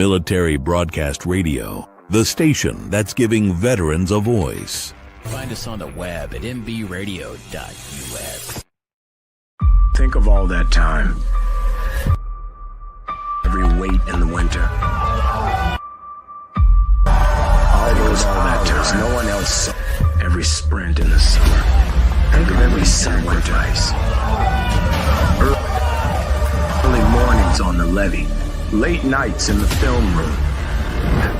Military Broadcast Radio, the station that's giving veterans a voice. Find us on the web at mbradio.us. Think of all that time. Every wait in the winter. All those hours no one else saw. Every sprint in the summer. Think of every sacrifice. Early mornings on the levee. Late nights in the film room.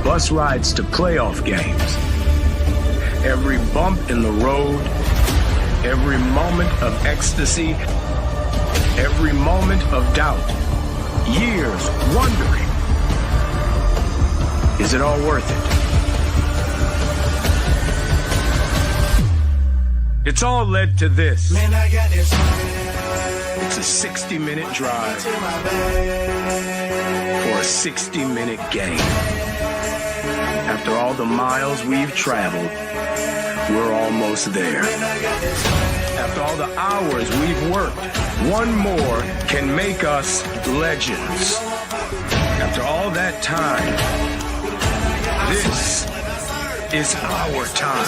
Bus rides to playoff games. Every bump in the road. Every moment of ecstasy. Every moment of doubt. Years wondering. Is it all worth it? It's all led to this. Man, I got this. It's a 60-minute drive for a 60-minute game. After all the miles we've traveled, we're almost there. After all the hours we've worked, one more can make us legends. After all that time, this is our time.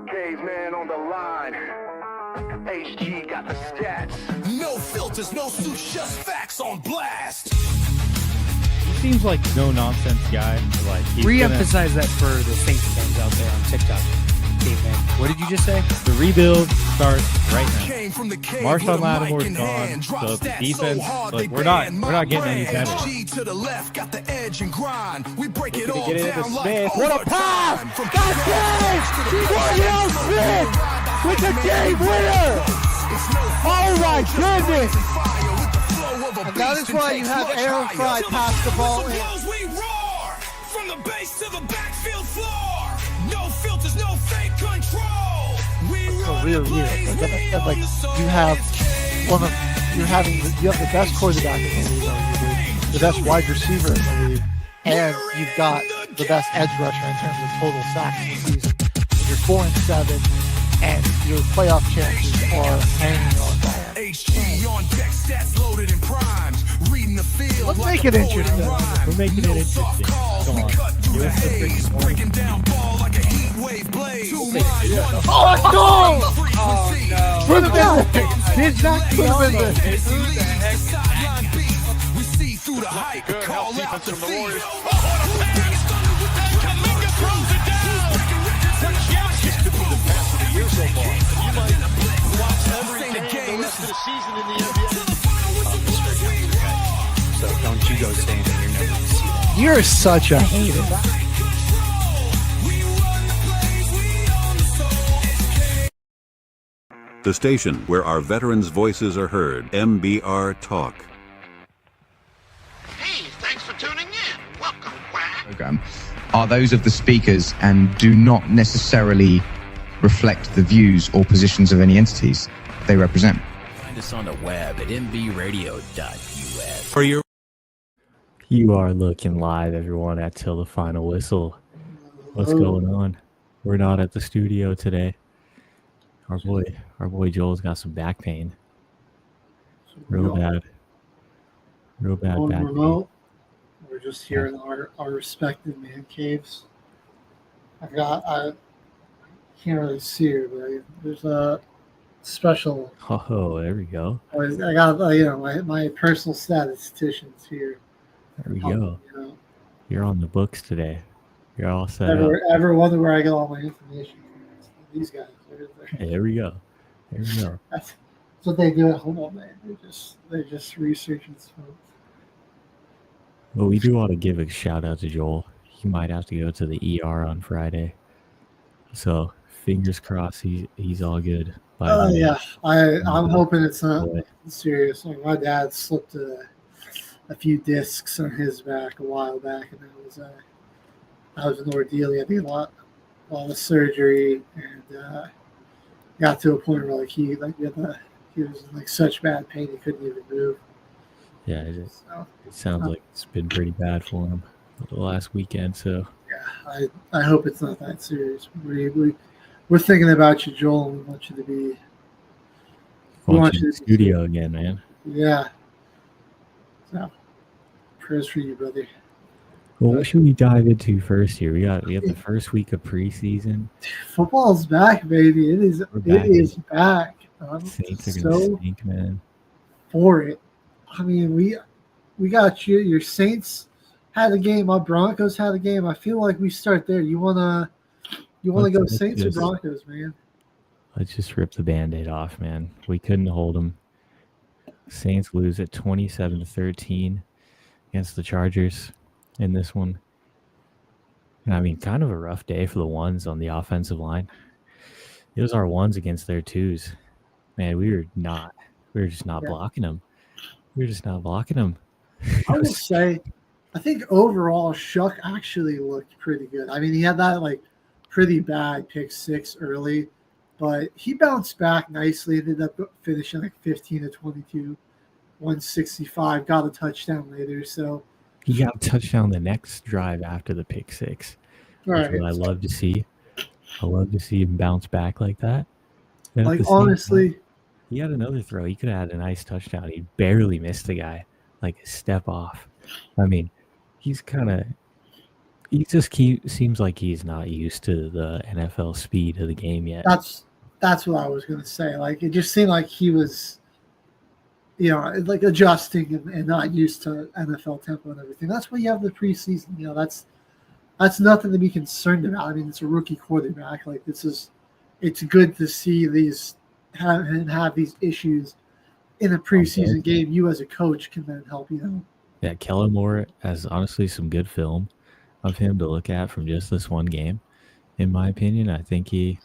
Caveman on the line. HG got the stats. No filters, no suits, just facts on blast. He seems like no nonsense guy. Like re-emphasize that for the Saints fans out there on TikTok. Caveman. What did you just say? The rebuild starts right now. From the cave Marshawn Lattimore's gone, so the defense, like, we're not getting any better. To the left, got the edge and grind. We break it all Get it into down Smith. like What a pass! Got Daniel Smith with the game winner! Oh my goodness! And that is why you have Aaron Fry pass the ball in. We roar from the base to the backfield floor. No filters, no fake control. We So really, like you have you have the best quarterback in the league, arguably, the best wide receiver in the league, and you've got the best edge rusher in terms of total sacks in the season. You're 4-7, and your playoff chances are hanging on by it. HG on deck, stats loaded in primes. Reading the field. Let's make it interesting. We're making it interesting. Come on. Give us the freaking one. Breaking down ball like a heat wave blade. Oh, let's go! Oh, no. Did not We see through the hype. Call out the Warriors. So don't you go saying that you're never going to see that. You're such a hater. The station where our veterans' voices are heard, MBR Talk. Hey, thanks for tuning in. Welcome, Quack. Program are those of the speakers and do not necessarily reflect the views or positions of any entities they represent. Find us on the web at mbradio.us. For your You are looking live, everyone, at Till the Final Whistle. What's going on? We're not at the studio today. Our boy Joel's got some back pain. Real bad back pain. We're just here in our respective man caves. I can't really see her, but there's a special. Oh, there we go. I got my personal statisticians here. There we go. You're on the books today. You're all set up. Ever wonder where I get all my information from? These guys. Hey, there we go. There we go. That's what they do at home, man. They're just researching stuff. Well, we do want to give a shout out to Joel. He might have to go to the ER on Friday. So fingers crossed he's all good. Oh yeah, I'm hoping it's not serious. Like my dad slipped a few discs on his back a while back, and that was an ordeal. He had to get a lot of surgery, and got to a point where he was in like such bad pain he couldn't even move. Yeah, it sounds like it's been pretty bad for him the last weekend. So yeah, I hope it's not that serious. We're thinking about you, Joel. We want you to be. We want you in the studio again, man. Yeah. So, prayers for you, brother. Well, what should we dive into first here? We have the first week of preseason. Football's back, baby. It is back. Saints are gonna stink, man. For it. I mean, we got you. Your Saints had a game. Our Broncos had a game. I feel like we start there. You wanna go Saints or Broncos, man? Let's just rip the Band-Aid off, man. We couldn't hold them. Saints lose at 27-13 against the Chargers in this one. And I mean, kind of a rough day for the ones on the offensive line. It was our ones against their twos. Man, we were just not blocking them. We were just not blocking them. I will say, I think overall, Shuck actually looked pretty good. I mean, he had that pretty bad pick 6 early, but he bounced back nicely. Ended up finishing 15-22, 165. Got a touchdown later. So he got a touchdown the next drive after the pick 6. That's what I love to see. I love to see him bounce back like that. And honestly, he had another throw. He could have had a nice touchdown. He barely missed the guy, a step off. I mean, he just seems like he's not used to the NFL speed of the game yet. That's what I was going to say. It just seemed like he was, adjusting and not used to NFL tempo and everything. That's why you have the preseason. That's nothing to be concerned about. I mean, it's a rookie quarterback. It's good to see these have these issues in a preseason game. You as a coach can then help. Yeah, Kellen Moore has honestly some good film of him to look at from just this one game. In my opinion, I think he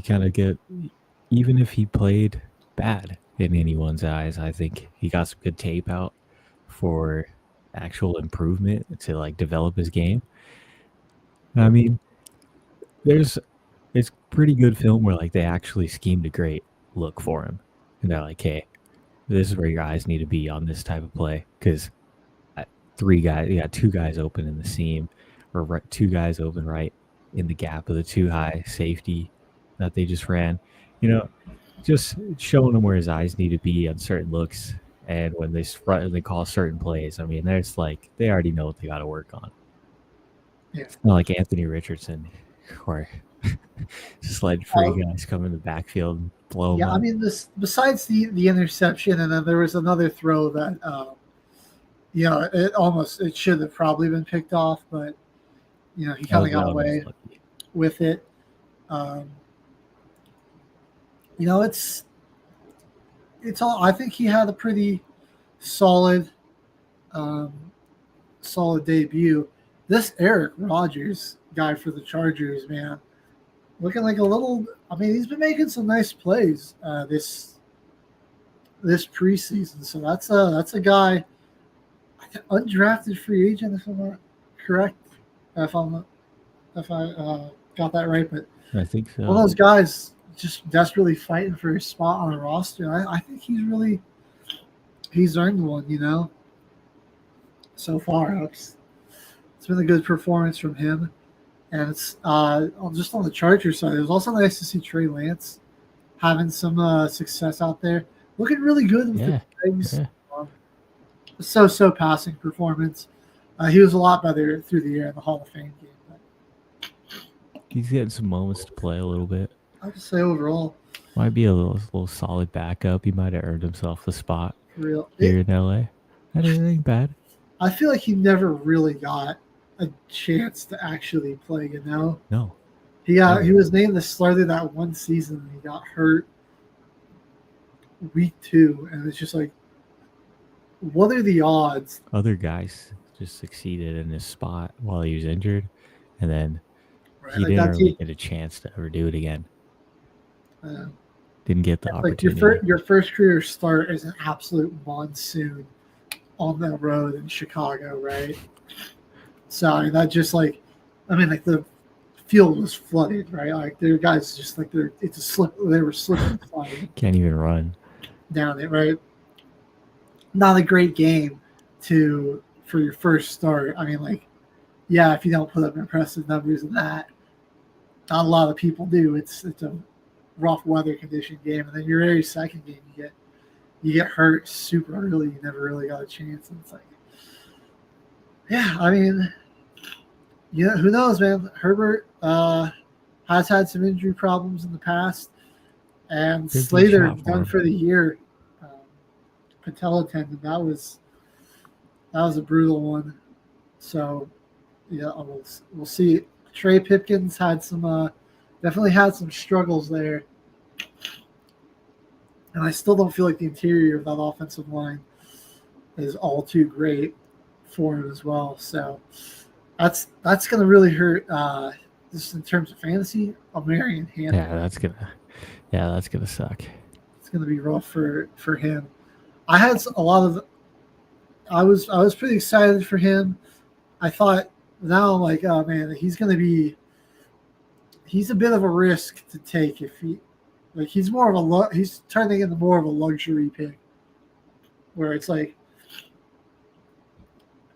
kind of even if he played bad in anyone's eyes, I think he got some good tape out for actual improvement to develop his game. I mean, it's pretty good film where they actually schemed a great look for him, and they're like, hey, this is where your eyes need to be on this type of play, because you got 2 guys open in the seam, or 2 guys open right in the gap of the 2 high safety that they just ran. Just showing him where his eyes need to be on certain looks, and when they call certain plays, I mean, there's they already know what they got to work on. Yeah. It's not like Anthony Richardson, or just letting free guys come in the backfield and blow them up. I mean, besides the interception, and then there was another throw that it should have probably been picked off, but he kind of got away with it. It's all. I think he had a pretty solid debut. This Eric Rodgers guy for the Chargers, man, looking like a little. I mean, he's been making some nice plays this preseason. So that's a guy, undrafted free agent, if I'm not correct. If I got that right, but I think so. One of those guys just desperately fighting for his spot on a roster. I think he's earned one, so far. It's been a good performance from him. And it's just on the Chargers side. It was also nice to see Trey Lance having some success out there. Looking really good with the legs. Yeah. So passing performance. He was a lot better through the air in the Hall of Fame game. But he's getting some moments to play a little bit. I would say overall. Might be a little solid backup. He might have earned himself the spot here in LA. That ain't bad. I feel like he never really got a chance to actually play. No. He was named the starter that one season, and he got hurt week 2, and it's just like, what are the odds? Other guys just succeeded in his spot while he was injured, and then Right? he Like didn't that really team, get a chance to ever do it again. uh, Didn't get the like opportunity. your first career start is an absolute monsoon on the road in Chicago, right? So I mean, that just like, I mean, like the field was flooded, right? Like their guys just like it's a slip. They were slipping and sliding Can't even run. down it, right? Not a great game for your first start. I mean, like, yeah, if you don't put up impressive numbers in that, not a lot of people do. It's a rough weather condition game, and then your very second game, you get hurt super early. You never really got a chance, and it's like, yeah, I mean, yeah, who knows, man? Herbert has had some injury problems in the past, and Could be a Slater shot for done him. for the year. Patella tendon, that was a brutal one. So yeah, we'll see. Trey Pipkins had some definitely had some struggles there, and I still don't feel like the interior of that offensive line is all too great for him as well. So that's going to really hurt. Just in terms of fantasy, Marion Hampton. Yeah, that's gonna suck. It's going to be rough for him. I had a lot of. I was pretty excited for him. I thought, now I'm like, oh man, he's a bit of a risk to take if he's turning into more of a luxury pick, where it's like,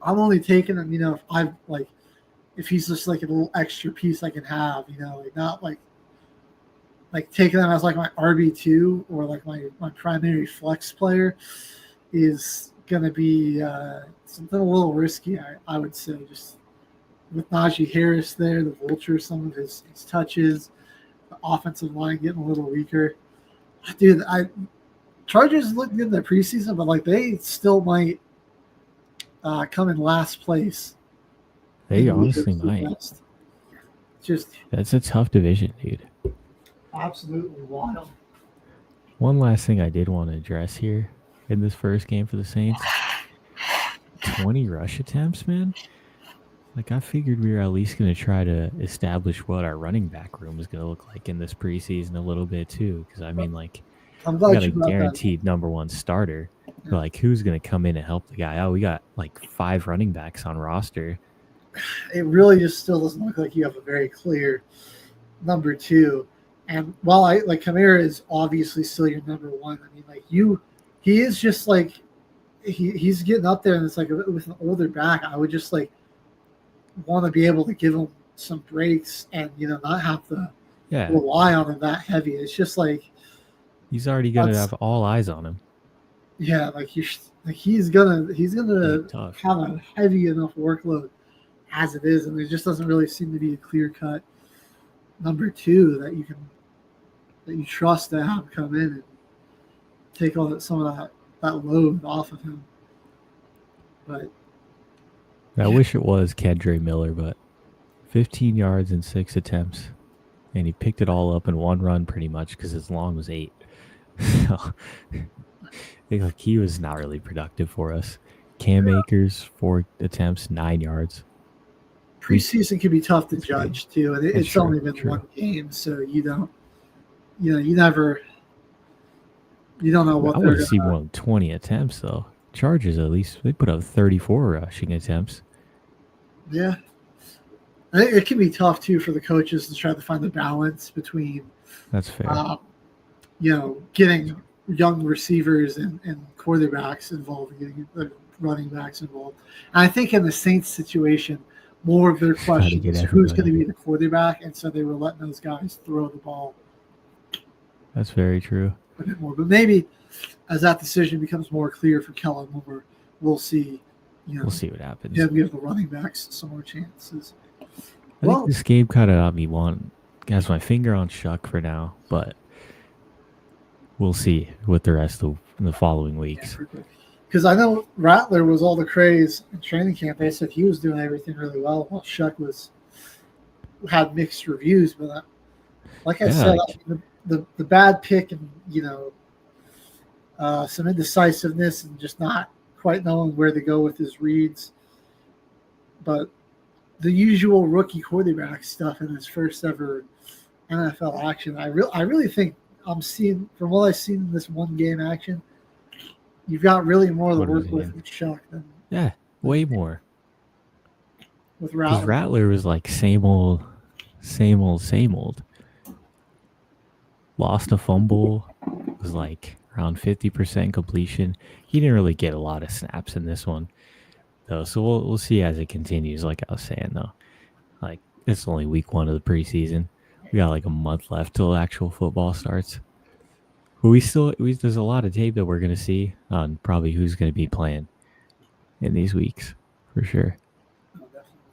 I'm only taking him, if he's just like a little extra piece I can have, like not like taking him as like my RB2 or like my primary flex player is gonna be something a little risky, I would say, just with Najee Harris there, the vulture, some of his touches, the offensive line getting a little weaker. Dude, Chargers looked good in the preseason, but like they still might come in last place. They honestly might. Just That's a tough division, dude. absolutely wild. One last thing I did want to address here in this first game for the Saints. 20 rush attempts, man. Like, I figured we were at least going to try to establish what our running back room is going to look like in this preseason a little bit, too. Because, I mean, like, I'm we glad got a you brought that up. guaranteed number one starter. But, like, who's going to come in and help the guy out? We got, like, 5 running backs on roster. It really just still doesn't look like you have a very clear number 2. And while Kamara is obviously still your number 1, I mean, like, he is just like, he's getting up there, and it's like with an older back, I would just like want to be able to give him some breaks and not have to rely on him that heavy. It's just like he's already going to have all eyes on him. Yeah, like he's gonna have a heavy enough workload as it is, and there just doesn't really seem to be a clear cut number 2 that you trust to have come in and take some of that load off of him. But I wish it was Kendra Miller, but 15 yards and 6 attempts, and he picked it all up in one run pretty much because his long was 8. So I think like he was not really productive for us. Cam Akers, 4 attempts, 9 yards. Preseason can be tough to judge too, and it's only been one game, so you don't know what I they're want to see more than 20 attempts though. Chargers at least they put up 34 rushing attempts. Yeah, it can be tough too for the coaches to try to find the balance between. That's fair. Getting young receivers and quarterbacks involved, getting the running backs involved. And I think in the Saints situation, more of their question is who's going to be the quarterback, and so they were letting those guys throw the ball. That's very true. A bit more, but maybe as that decision becomes more clear for Kellen Moore, we'll see. We'll see what happens. Yeah, give the running backs some more chances. I think this game kind of got me has my finger on Shuck for now, but we'll see with the rest of the following weeks. because I know Rattler was all the craze in training camp. They said he was doing everything really well, while Shuck had mixed reviews. But like I said, the bad pick and some indecisiveness and just not quite knowing where to go with his reads. But the usual rookie quarterback stuff in his first ever NFL action, I really think I'm seeing, from what I've seen in this one game action, you've got really more to work with Shuck than way more. With Because Rattler. Rattler was like same old. Lost a fumble, was like around 50% completion. He didn't really get a lot of snaps in this one, though. So we'll see as it continues. Like I was saying, though, like it's only week 1 of the preseason. We got like a month left till actual football starts. But there's a lot of tape that we're gonna see on probably who's gonna be playing in these weeks for sure.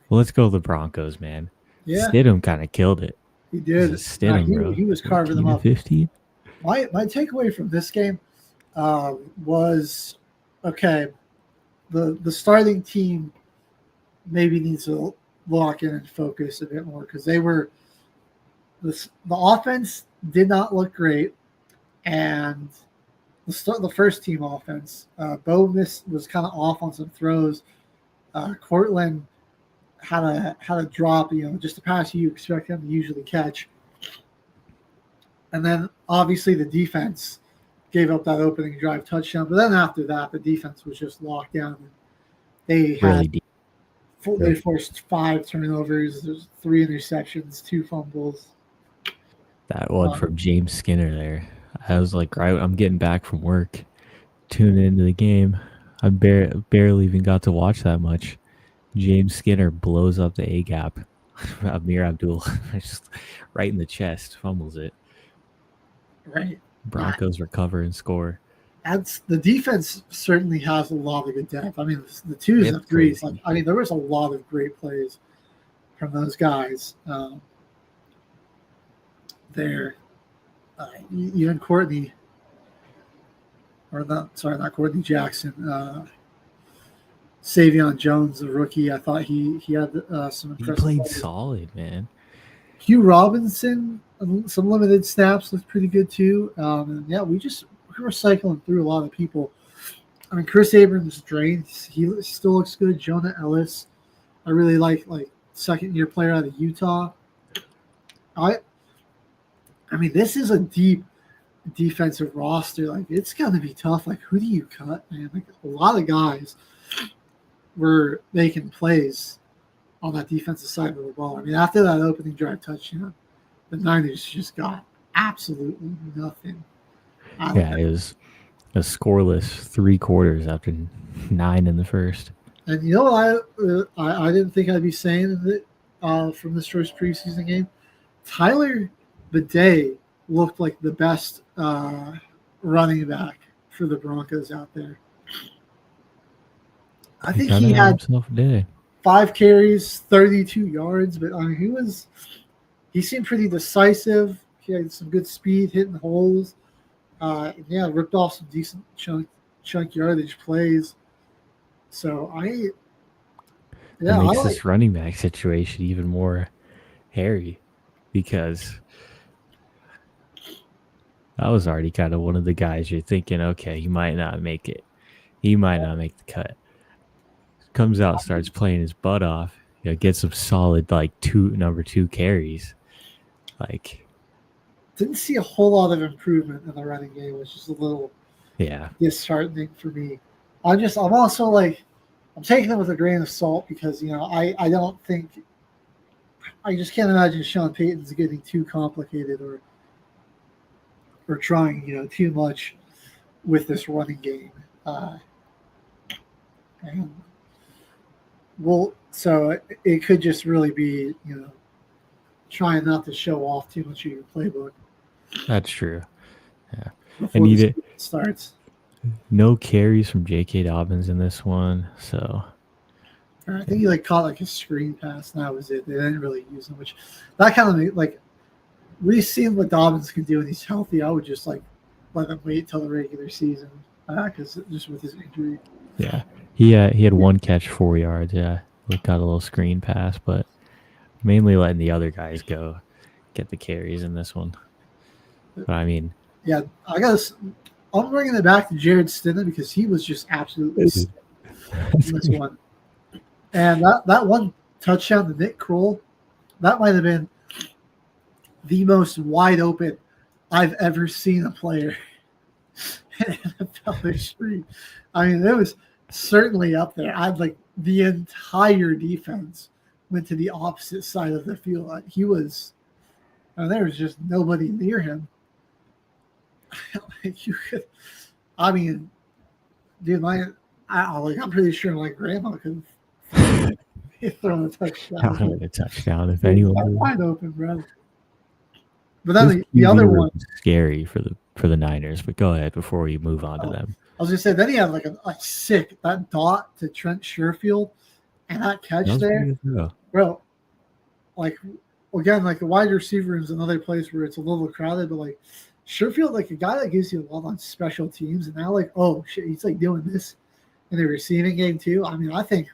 Well, let's go the Broncos, man. Yeah. Stidham kind of killed it. He did. Stidham, bro. He was carving them up. 15. My takeaway from this game was, okay, the starting team maybe needs to lock in and focus a bit more, because the offense did not look great, and the first team offense, Bo was kind of off on some throws. Cortland had a drop, just a pass you expect him to usually catch. And then obviously the defense gave up that opening drive touchdown. But then after that, the defense was just locked down. They forced 5 turnovers. There's 3 interceptions, 2 fumbles. That one from James Skinner there. I was like, right, I'm getting back from work, tuning into the game. I barely even got to watch that much. James Skinner blows up the A-gap. Amir Abdul just right in the chest, fumbles it. Right. Broncos recover and score. The defense certainly has a lot of good depth. I mean, the 2s and 3s. There was a lot of great plays from those guys there. Even Courtney, not Courtney Jackson. Savion Jones, the rookie, I thought he had some impressive. He played plays. solid, man. Hugh Robinson, some limited snaps, looked pretty good too. We were cycling through a lot of people. I mean, Chris Abrams drained. He still looks good. Jonah Ellis, I really like second-year player out of Utah. I mean, this is a deep defensive roster. Like, it's gonna be tough. Like, who do you cut, man? Like, a lot of guys were making plays on that defensive side of the ball. I mean, after that opening drive touchdown, the Niners just got absolutely nothing. Yeah, it was a scoreless 3 quarters after 9 in the first. And you know what I didn't think I'd be saying that from this first preseason game? Tyler Bidet looked like the best running back for the Broncos out there. I think he had 5 carries, 32 yards, but I mean, he seemed pretty decisive. He had some good speed, hitting holes. Ripped off some decent chunk yardage plays. So it makes this running back situation even more hairy, because that was already kind of one of the guys you're thinking, okay, he might not make it. He might not make the cut. Comes out, starts playing his butt off. Gets some solid number 2 carries. Didn't see a whole lot of improvement in the running game, which is a little disheartening for me. I'm also I'm taking it with a grain of salt, because I just can't imagine Sean Payton's getting too complicated or trying too much with this running game. So it could just really be trying not to show off too much of your playbook. That's true. Yeah. Before the season starts. No carries from J.K. Dobbins in this one, so I think he caught a screen pass, and that was it. They didn't really use him, which that kind of we've seen what Dobbins can do when he's healthy. I would just let him wait till the regular season. because just with his injury. Yeah, he had one catch, 4 yards. Yeah, got a little screen pass, but mainly letting the other guys go get the carries in this one. But I mean, Yeah, I'm bringing it back to Jared Stidham because he was just absolutely sick in this one. And that one touchdown to Nick Kroll, that might have been the most wide open I've ever seen a player in NFL history. I mean, it was certainly up there. I'd like the entire defense went to the opposite side of the field. There was just nobody near him. Like you could, I mean, dude, I'm pretty sure my grandma could throw a touchdown. A touchdown if anyone. Wide open, bro. But then the other one, scary for the Niners. But go ahead before we move on to them. I was gonna say, then he had like a sick that dot to Trent Sherfield, and that catch there, bro. Like again, like the wide receiver is another place where it's a little crowded, but like Sherfield, like a guy that gives you a lot on special teams, and now like, oh shit, he's like doing this in the receiving game too. I mean, I think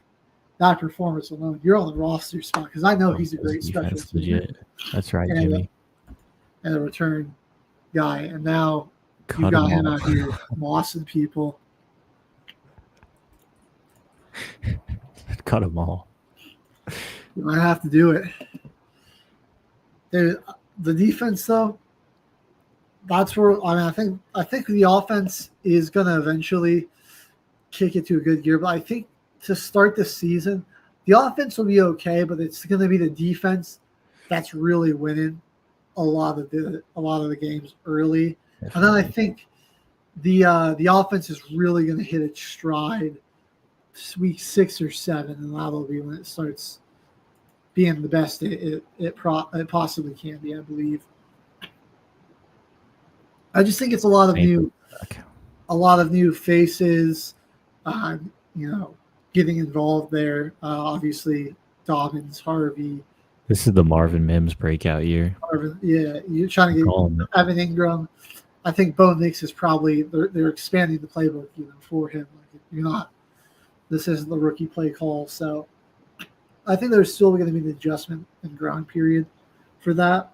that performance alone, you're on the roster spot because I know he's a great special team. That's right, Jimmy. And a return guy, and now you got him out here mossing people. Cut them all. You might have to do it. The defense, though, that's where I think the offense is going to eventually kick it to a good gear. But I think to start the season, the offense will be okay, but it's going to be the defense that's really winning a lot of the games early. Definitely. And then I think the offense is really going to hit its stride week 6 or 7, and that'll be when it starts being the best it possibly can be, I believe. I just think it's a lot of new faces, getting involved there. Obviously, Dobbins, Harvey. This is the Marvin Mims breakout year. You're trying to get Evan Ingram. I think Bo Nix is probably they're expanding the playbook, for him. Like, this isn't the rookie play call, so I think there's still going to be an adjustment and grind period for that.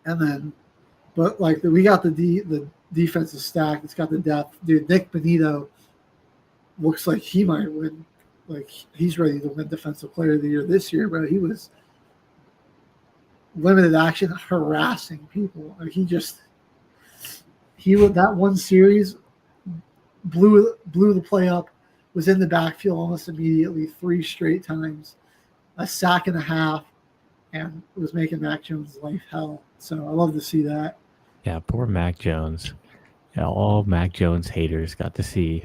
And then, but like we got the defensive stack. It's got the depth, dude. Nick Benito looks like he might win. Like he's ready to win Defensive Player of the Year this year, bro. He was limited action harassing people. Like he would that one series blew the play up, was in the backfield almost immediately 3 straight times, a sack and a half, and was making Mac Jones' life hell. So I love to see that. Yeah, poor Mac Jones. Yeah, all Mac Jones haters got to see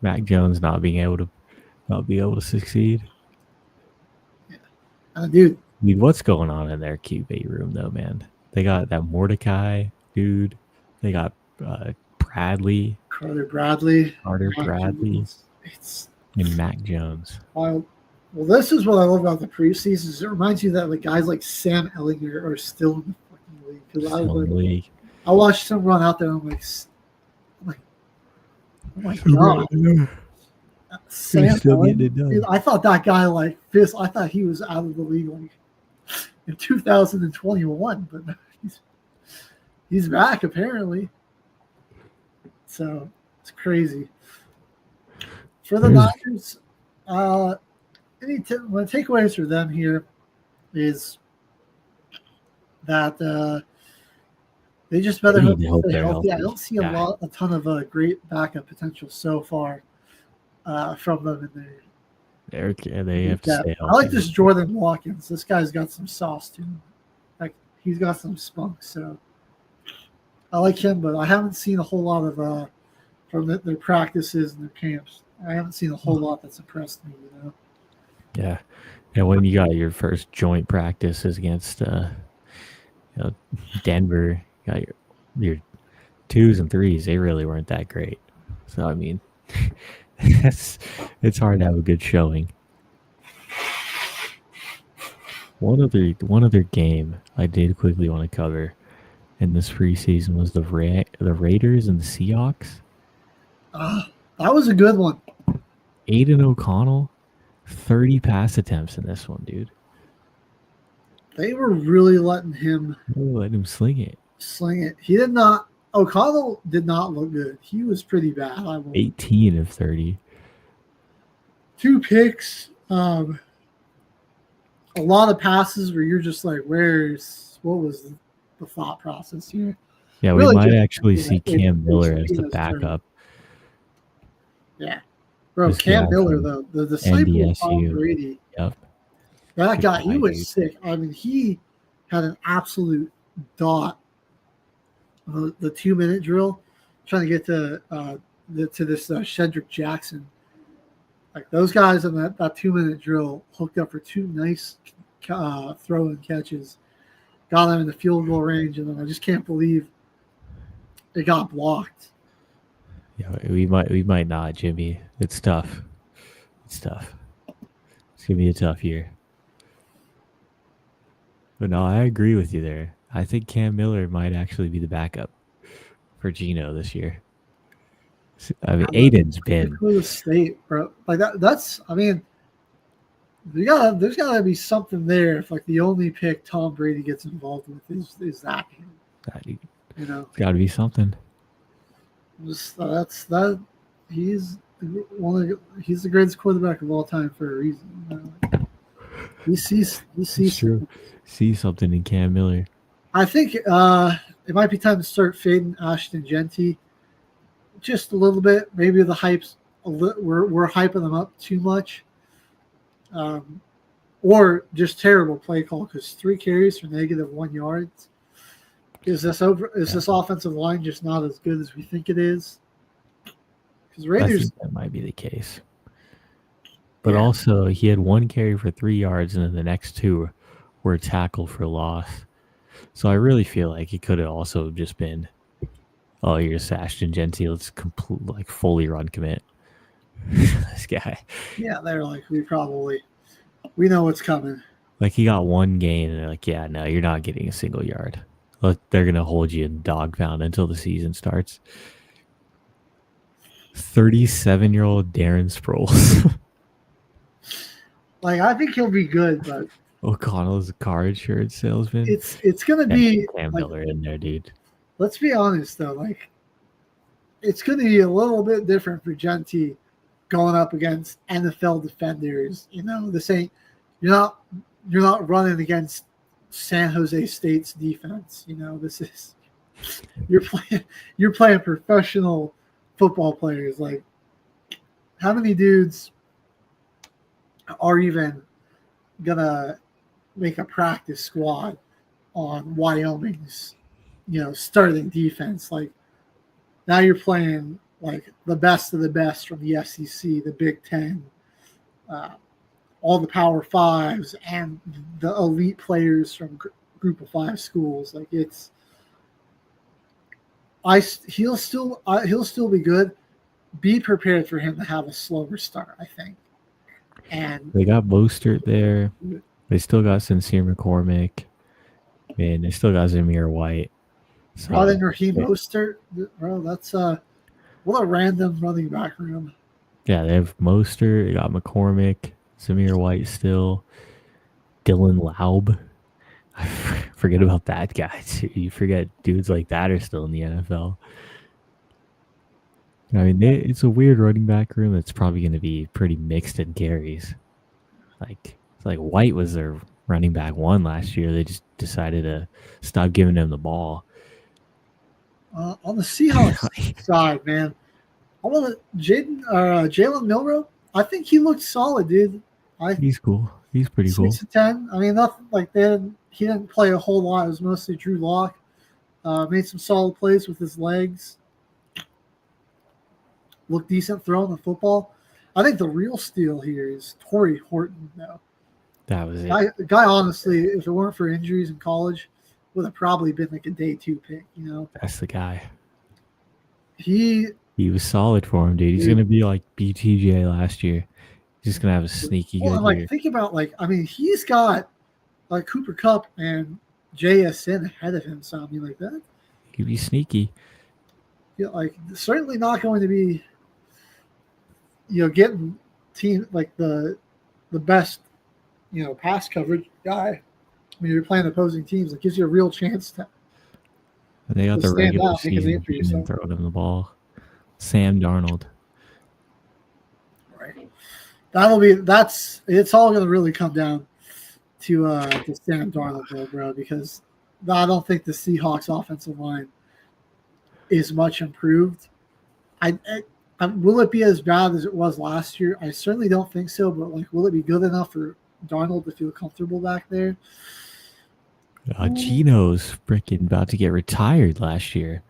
Mac Jones not be able to succeed. Yeah. Dude, what's going on in their QB room though, man? They got that Mordecai dude. They got Bradley. Carter Bradley. It's and Mac Jones. Well, this is what I love about the preseason. It reminds you that like guys like Sam Ellinger are still in the fucking league. I watched him run out there. I'm like, oh my god. Sam Ellinger, I thought that guy I thought he was out of the league in 2021, but he's back apparently. So it's crazy. For the Niners, my takeaways for them here is that they just better hope they're healthy. I don't see a ton of great backup potential so far from them in there. They have to stay healthy. I like this Jordan Watkins. This guy's got some sauce to him. Like he's got some spunk. So I like him, but I haven't seen a whole lot of from their practices and their camps. I haven't seen a whole lot that's impressed me. Yeah, and when you got your first joint practices against Denver, you got your 2s and 3s. They really weren't that great. So I mean, it's hard to have a good showing. One other game I did quickly want to cover in this preseason was the Raiders and the Seahawks. That was a good one. Aiden O'Connell, 30 pass attempts in this one, dude. They were really letting him sling it. He did not. O'Connell did not look good. He was pretty bad. 18 of 30. 2 picks. A lot of passes where you're just like, what was the thought process here? Yeah, really we might actually see Cam Miller as the backup. Yeah. Bro, Cam Miller, though, the disciple of Tom Brady. Yep. That guy, he was sick. I mean, he had an absolute dot. The 2-minute drill, trying to get to this Shedrick Jackson. Like those guys in that 2-minute drill hooked up for 2 nice throw-in catches, got them in the field goal range, and then I just can't believe it got blocked. Yeah, we might not, Jimmy. It's tough. It's gonna be a tough year. But no, I agree with you there. I think Cam Miller might actually be the backup for Geno this year. I mean, Aiden's been state, bro. Like that's. I mean, there's gotta be something there. If like the only pick Tom Brady gets involved with is that game. You know, it's got to be something. He's the greatest quarterback of all time for a reason. You know? He sees true. See something in Cam Miller. I think it might be time to start fading Ashton Genty just a little bit. Maybe the hype's we're hyping them up too much, or just terrible play call because 3 carries for -1 yards. Is this offensive line just not as good as we think it is? Because Raiders, that might be the case. But also, he had 1 carry for 3 yards, and then the next 2 were a tackle for loss. So I really feel like he could have also just been, oh, here's Ashton Genty. Let's fully run commit. This guy. Yeah, they're like, we know what's coming. Like he got 1 gain, and they're like, yeah, no, you're not getting a single yard. They're going to hold you in dog pound until the season starts. 37-year-old Darren Sproles. Like, I think he'll be good, but O'Connell is a car insurance salesman. It's going to be Cam Miller in there, dude. Let's be honest, though. Like, it's going to be a little bit different for Genty going up against NFL defenders. You know, you're not running against San Jose State's defense. You know, you're playing professional football players. Like, how many dudes are even gonna make a practice squad on Wyoming's, starting defense? Like, now you're playing like the best of the best from the SEC, the Big Ten, all the Power Fives, and the elite players from Group of 5 schools. Like, he'll still be good. Be prepared for him to have a slower start, I think. And they got Mostert there. They still got Sincere McCormick. And they still got Zamir White. So, brought in Raheem Mostert, bro. That's what a random running back room. Yeah, they have Mostert. They got McCormick, Zamir White still, Dylan Laub. I forget about that guy too. You forget dudes like that are still in the NFL. I mean, it's a weird running back room that's probably going to be pretty mixed in carries. Like White was their running back 1 last year. They just decided to stop giving him the ball. On the Seahawks side, man, I want Jalen Milroe. I think he looked solid, dude. He's cool. He's pretty cool. 6-10. I mean, nothing like he didn't play a whole lot. It was mostly Drew Lock. Made some solid plays with his legs. Looked decent throwing the football. I think the real steal here is Torrey Horton, though. That was it. The guy, honestly, if it weren't for injuries in college, would have probably been like a day 2 pick, That's the guy. He was solid for him, dude. He's going to be like BTJ last year. He's just going to have a sneaky good year. Think about, he's got like Cooper Kupp and JSN ahead of him. So I mean, like that. He'd be sneaky. Like certainly not going to be, getting team like the best, pass coverage guy when you're playing opposing teams. It gives you a real chance to. And they got the stand regular out, make a season name for team and yourself. throwing him the ball. Sam Darnold. Right. It's all going to really come down to Sam Darnold, though, bro, because I don't think the Seahawks offensive line is much improved. Will it be as bad as it was last year? I certainly don't think so, but like, will it be good enough for Darnold to feel comfortable back there? Gino's freaking about to get retired last year.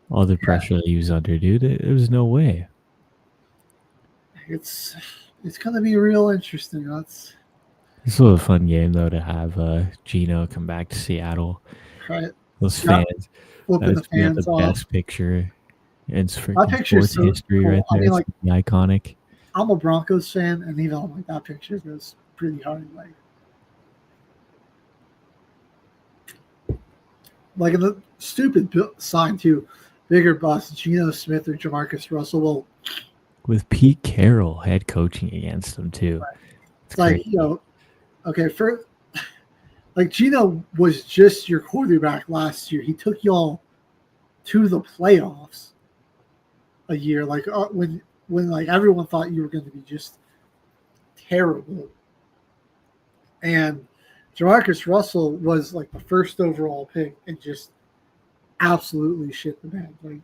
All the pressure that he was under, dude. There was no way. It's going to be real interesting. This was a fun game, though, to have Gino come back to Seattle. Right. Those fans. Flipping the fans the off. best picture. It's That freaking picture's sports so history cool. right I there. mean, It's iconic. I'm a Broncos fan, and even like that picture goes pretty hard. Like in the stupid sign too, bigger bust, Geno Smith or Jamarcus Russell. Well, With Pete Carroll head coaching against them too. Right. It's like crazy. okay, like Geno was just your quarterback last year. He took y'all to the playoffs a year, like when like everyone thought you were going to be just terrible. And Jamarcus Russell was like the first overall pick and just absolutely shit the bed. Like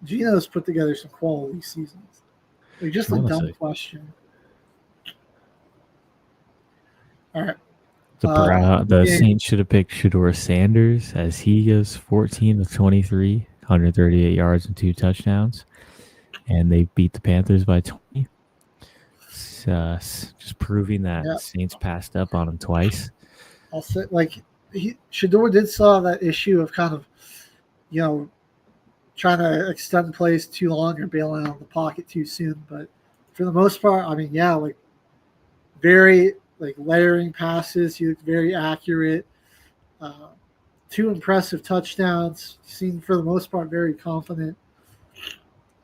Geno's put together some quality seasons. Like just a dumb question. All right. The Saints should have picked Shedeur Sanders as he goes 14 of 23, 138 yards and 2 touchdowns. And they beat the Panthers by 20. Just proving that Saints passed up on him twice. I'll say, like, Shedeur did still have that issue of kind of, trying to extend plays too long or bailing out of the pocket too soon. But for the most part, I mean, like, very, like, layering passes. He looked very accurate. 2 impressive touchdowns. Seemed, for the most part, very confident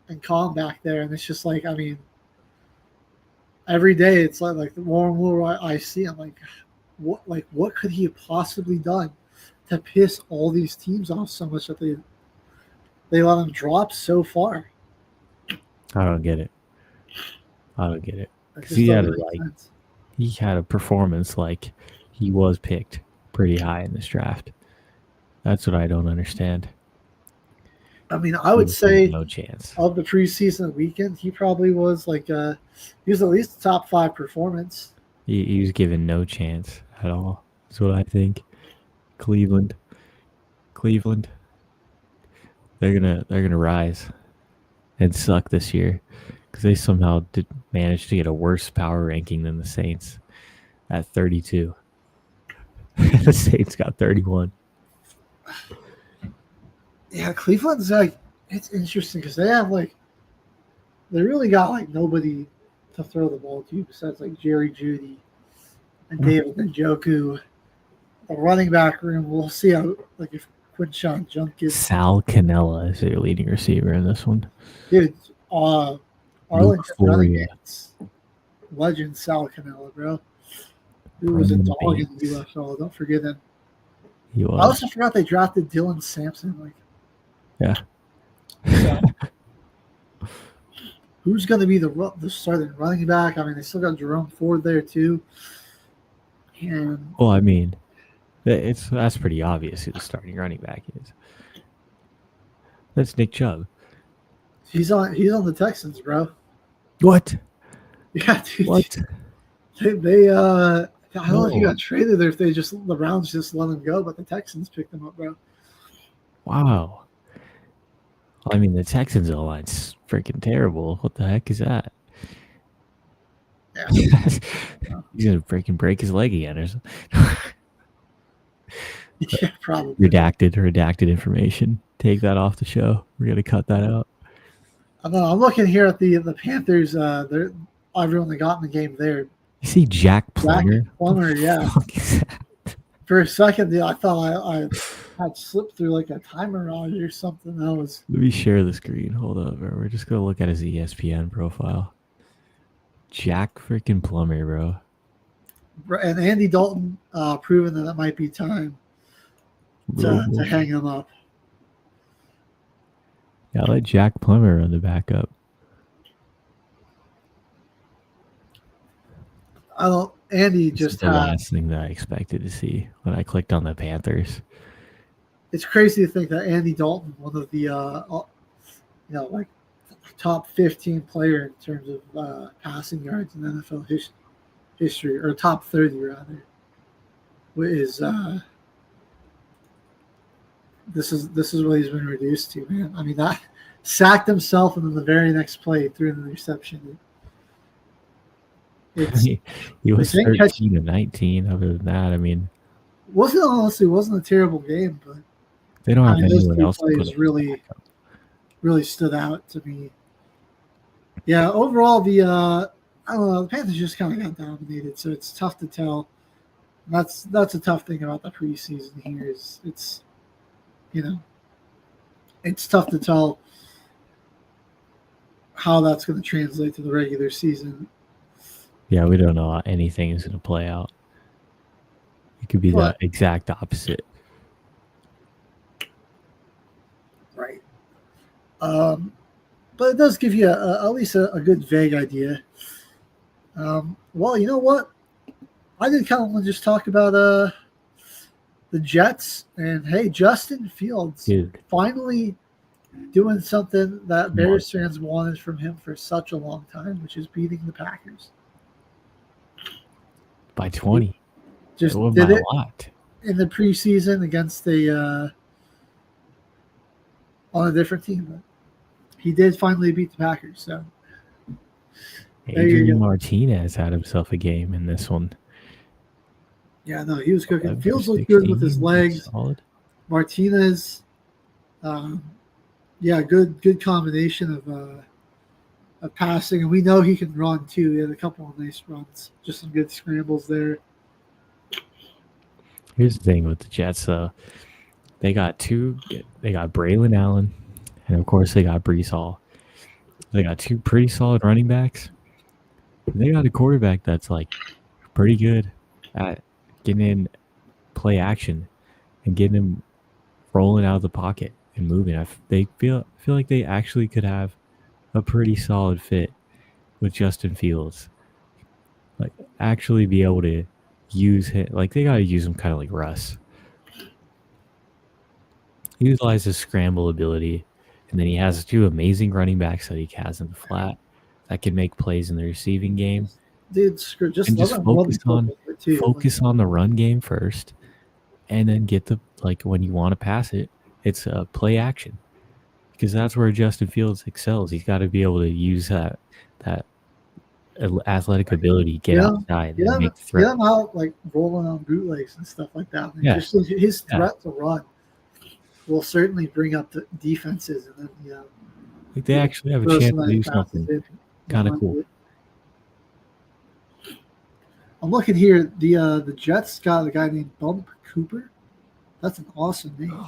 and calm back there. And it's just like, I mean, every day it's like the more and more I see, I'm like, what could he have possibly done to piss all these teams off so much that they let him drop so far? I don't get it. Because he had a performance like he was picked pretty high in this draft. That's what I don't understand. I mean, I would say no chance of the preseason weekend. He probably was like he was at least a top 5 performance. He was given no chance at all. That's what I think. Cleveland, they're gonna rise and suck this year because they somehow did manage to get a worse power ranking than the Saints at 32. The Saints got 31. Yeah, Cleveland's like, it's interesting because they really got like nobody to throw the ball to besides like Jerry Jeudy and David Njoku. The running back room, we'll see how, like, if Quinshawn Judkins. Sal Cannella is their leading receiver in this one. Dude, Arlington Renegades legend Sal Cannella, bro. Who was a dog in the UFL. Don't forget him. He was. I also forgot they drafted Dylan Sampson. Like, yeah. So, who's going to be the starting running back? I mean, they still got Jerome Ford there too. And well, I mean, that's pretty obvious who the starting running back is. That's Nick Chubb. He's on the Texans, bro. What? Yeah, dude. What? They I don't know if he got traded or if the Browns just let him go, but the Texans picked him up, bro. Wow. I mean, the Texans O-line's freaking terrible. What the heck is that? Yeah. He's gonna freaking break his leg again or something. Yeah, probably. Redacted information. Take that off the show. We're gonna cut that out. I don't know. I'm looking here at the Panthers. They're everyone that got in the game there. You see Jack Plummer? Jack Plummer, yeah. For a second, I thought I had slipped through like a timer or something. That was. Let me share the screen. Hold up, bro. We're just gonna look at his ESPN profile. Jack freaking Plummer, bro. And Andy Dalton proving that it might be time to hang him up. Yeah, let Jack Plummer run the backup. Andy This just is the last thing that I expected to see when I clicked on the Panthers. It's crazy to think that Andy Dalton, one of the like top 15 player in terms of passing yards in NFL history, or top 30 rather, is this is what he's been reduced to, man. I mean, that sacked himself, and then the very next play threw an interception. He was 13 to 19. Other than that, I mean, wasn't a terrible game, but they don't have anyone else to put really stood out to me. Yeah, overall the Panthers just kind of got dominated, so it's tough to tell. That's a tough thing about the preseason here is it's tough to tell how that's going to translate to the regular season. Yeah, we don't know how anything is going to play out. It could be the exact opposite. Right. But it does give you at least a good vague idea. Well, you know what? I did kind of want to just talk about the Jets. And, hey, Justin Fields finally doing something that Bears fans wanted from him for such a long time, which is beating the Packers. By 20. Just did it a lot in the preseason against on a different team. But he did finally beat the Packers. So Adrian Martinez had himself a game in this one. Yeah, no, he was cooking. Fields looked good with his legs. Solid. Martinez, good combination of passing, and we know he can run too. He had a couple of nice runs, just some good scrambles there. Here's the thing with the Jets, though. They got Braylon Allen, and of course they got Breece Hall. They got two pretty solid running backs. They got a quarterback that's like pretty good at getting in play action and getting him rolling out of the pocket and moving. They feel like they actually could have a pretty solid fit with Justin Fields. Like, actually be able to use him. Like, they got to use him kind of like Russ. Utilize his scramble ability, and then he has two amazing running backs that he has in the flat that can make plays in the receiving game. Dude, just focus on the run game first, and then get when you want to pass it, it's a play action. Because that's where Justin Fields excels. He's got to be able to use that athletic ability, get outside, and make the threat. Get him out like rolling on bootlegs and stuff like that. And just his threat to run will certainly bring up the defenses, and then like they actually have a chance to do something kind of cool. I'm looking here. The Jets got a guy named Bump Cooper. That's an awesome name.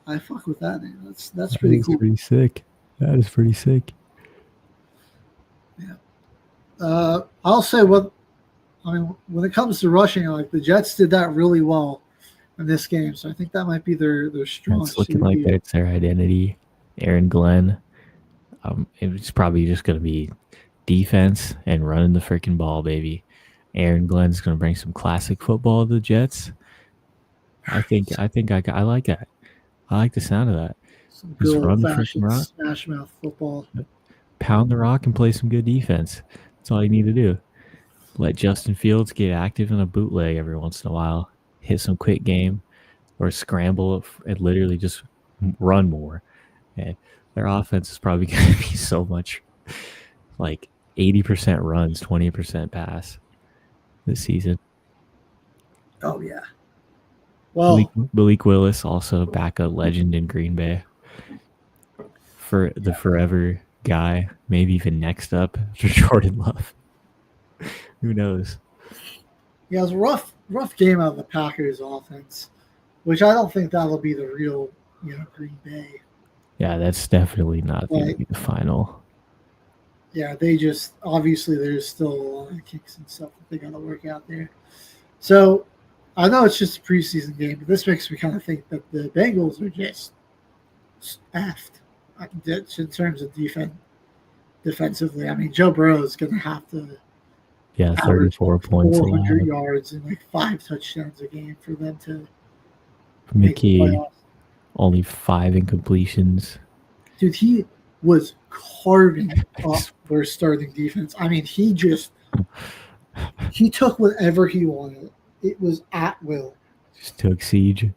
I fuck with that name. That's pretty cool. Pretty sick. That is pretty sick. Yeah. I'll say when it comes to rushing, like the Jets did that really well in this game, so I think that might be their strongest. It's looking like that's their identity. Aaron Glenn. It's probably just going to be defense and running the freaking ball, baby. Aaron Glenn's going to bring some classic football to the Jets. I like that. I like the sound of that. Some just good run the freaking rock, smash mouth football. Pound the rock and play some good defense. That's all you need to do. Let Justin Fields get active in a bootleg every once in a while. Hit some quick game or scramble and literally just run more. And their offense is probably going to be so much like 80% runs, 20% pass this season. Oh, yeah. Well, Malik Willis, also backup legend in Green Bay. For the forever guy, maybe even next up for Jordan Love. Who knows? Yeah, it was a rough game out of the Packers offense, which I don't think that'll be the real, Green Bay. Yeah, that's definitely not going to Like, be the final. yeah, they just obviously there's still a lot of kicks and stuff that they got to work out there. So I know it's just a preseason game, but this makes me kind of think that the Bengals are just effed in terms of defensively. I mean, Joe Burrow is going to have to Yeah, average 34 points 400 allowed. yards and like 5 touchdowns a game for them to make the Mickey, playoffs. only 5 incompletions. Dude, he was carving up their starting defense. I mean, he took whatever he wanted. It was at will. Just took siege.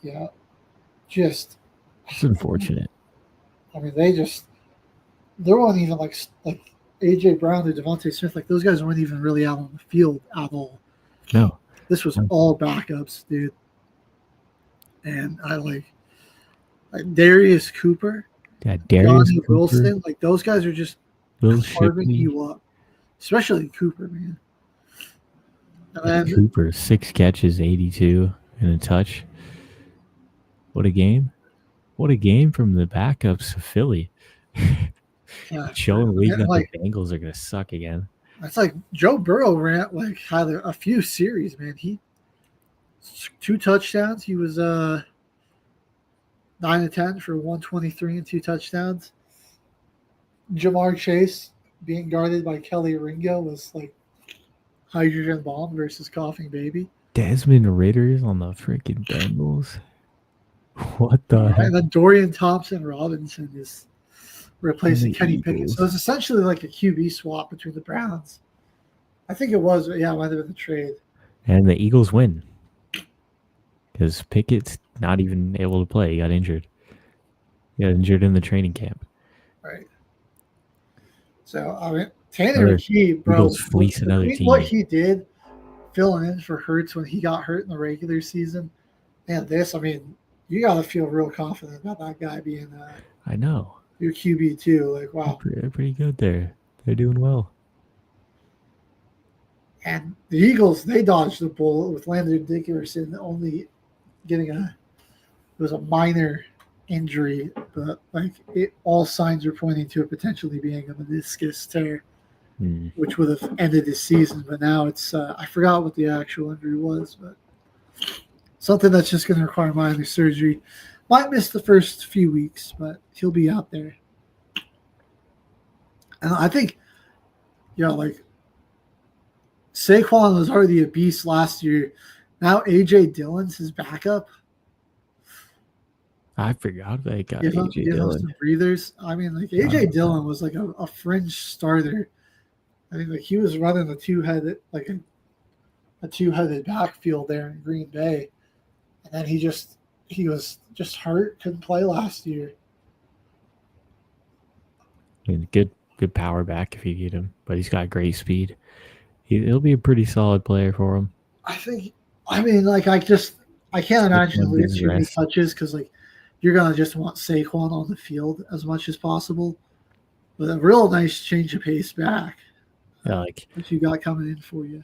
Yeah. It's unfortunate. I mean, there weren't even like AJ Brown or Devontae Smith. Like, those guys weren't even really out on the field at all. No. This was all backups, dude. And I like Darius Cooper, Yeah, Darius Johnny Cooper, Wilson. Like, those guys are just Will carving Shipley. you up. Especially Cooper, man. And then, Cooper, 6 catches, 82 and a touch. What a game. What a game from the backups of Philly. Showing league that the Bengals are going to suck again. It's like Joe Burrow had a few series, man. He 2 touchdowns. He was 9 of 10 for 123 and 2 touchdowns. Jamar Chase being guarded by Kelly Ringo was like hydrogen bomb versus coughing baby. Desmond Ritter's on the freaking Bengals. What the heck? And then Dorian Thompson-Robinson is replacing Kenny Pickett. Eagles. So it's essentially like a QB swap between the Browns. I think it was, but yeah, it might have been the trade. And the Eagles win. Because Pickett's not even able to play. He got injured. He got injured in the training camp. Right. So, I mean, Tanner McKee, bro, Eagles fleece another team. what he did filling in for Hurts when he got hurt in the regular season, and this, I mean, you got to feel real confident about that guy being I know. your QB too. Like, wow. They're pretty good there. They're doing well. And the Eagles, they dodged the bullet with Landon Dickerson only getting it was a minor injury, but like all signs are pointing to it potentially being a meniscus tear, which would have ended his season. But now it's I forgot what the actual injury was, but something that's just going to require minor surgery. Might miss the first few weeks, but he'll be out there. And I think, like Saquon was already a beast last year. Now A.J. Dillon's his backup. I forgot they got Give him A.J. Dillon. some breathers. I mean, like A.J. Dillon was like a fringe starter. I think like he was running a two-headed backfield there in Green Bay, and then he was just hurt, couldn't play last year. I mean, good power back if you get him, but he's got great speed. He'll be a pretty solid player for him. I can't imagine he'll get too many touches because like you're gonna just want Saquon on the field as much as possible. But a real nice change of pace back. Yeah, like what you got coming in for you.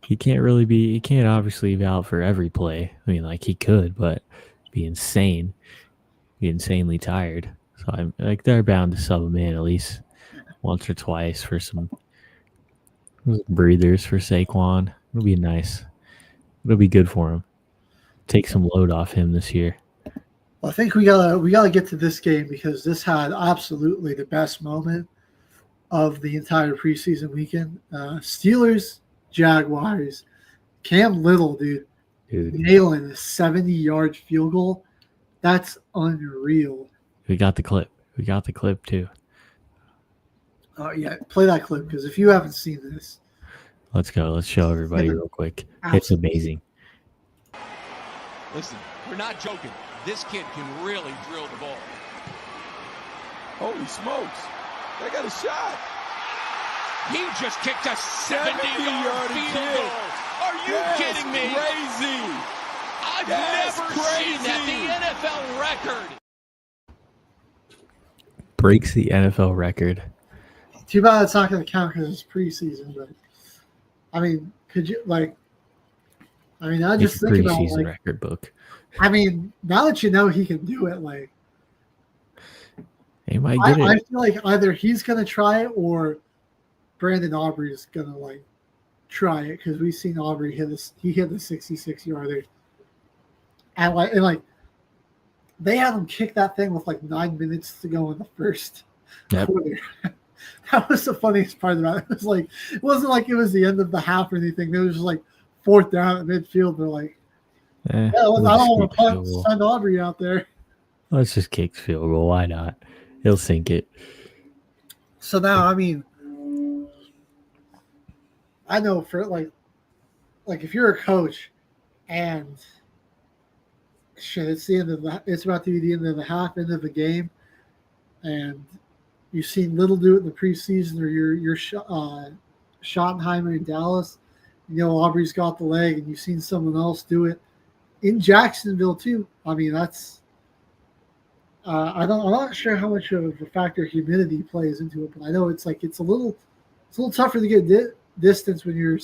He can't obviously be out for every play. I mean, like he could, but be insanely tired. So I'm like they're bound to sub him in at least once or twice for some breathers for Saquon. It'll be nice. It'll be good for him. Take some load off him this year. Well, I think we gotta get to this game because this had absolutely the best moment of the entire preseason weekend. Steelers, Jaguars, Cam Little, dude, nailing a 70-yard field goal. That's unreal. We got the clip. Too. Oh yeah, play that clip because if you haven't seen this, let's go. Let's show everybody real quick. It's amazing. Listen, we're not joking. This kid can really drill the ball. Holy smokes. They got a shot. He just kicked a 70-yard field goal. Are you kidding me? Crazy. I've never seen that. The NFL record. Breaks the NFL record. Too bad it's not going to count because it's preseason, but I mean, could you like? I mean, I Make just a think about preseason like. record book. I mean, now that you know he can do it, like He might get I it. feel like either he's gonna try it or Brandon Aubrey is gonna like try it because we've seen Aubrey hit this. He hit the 66-yarder, and like they had him kick that thing with like 9 minutes to go in the first quarter. That was the funniest part about it. It was like it wasn't like it was the end of the half or anything. It was just like fourth down at midfield. They're like, I don't want to send Aubrey out there. Let's just kick the field goal. Why not? He'll sink it. So now, I mean, I know for like if you're a coach and shit, it's about to be the end of the half, end of the game, and you've seen Little do it in the preseason, or you're Schottenheimer in Dallas. You know Aubrey's got the leg, and you've seen someone else do it in Jacksonville too. I mean, that's I'm not sure how much of a factor humidity plays into it, but I know it's a little tougher to get distance when you're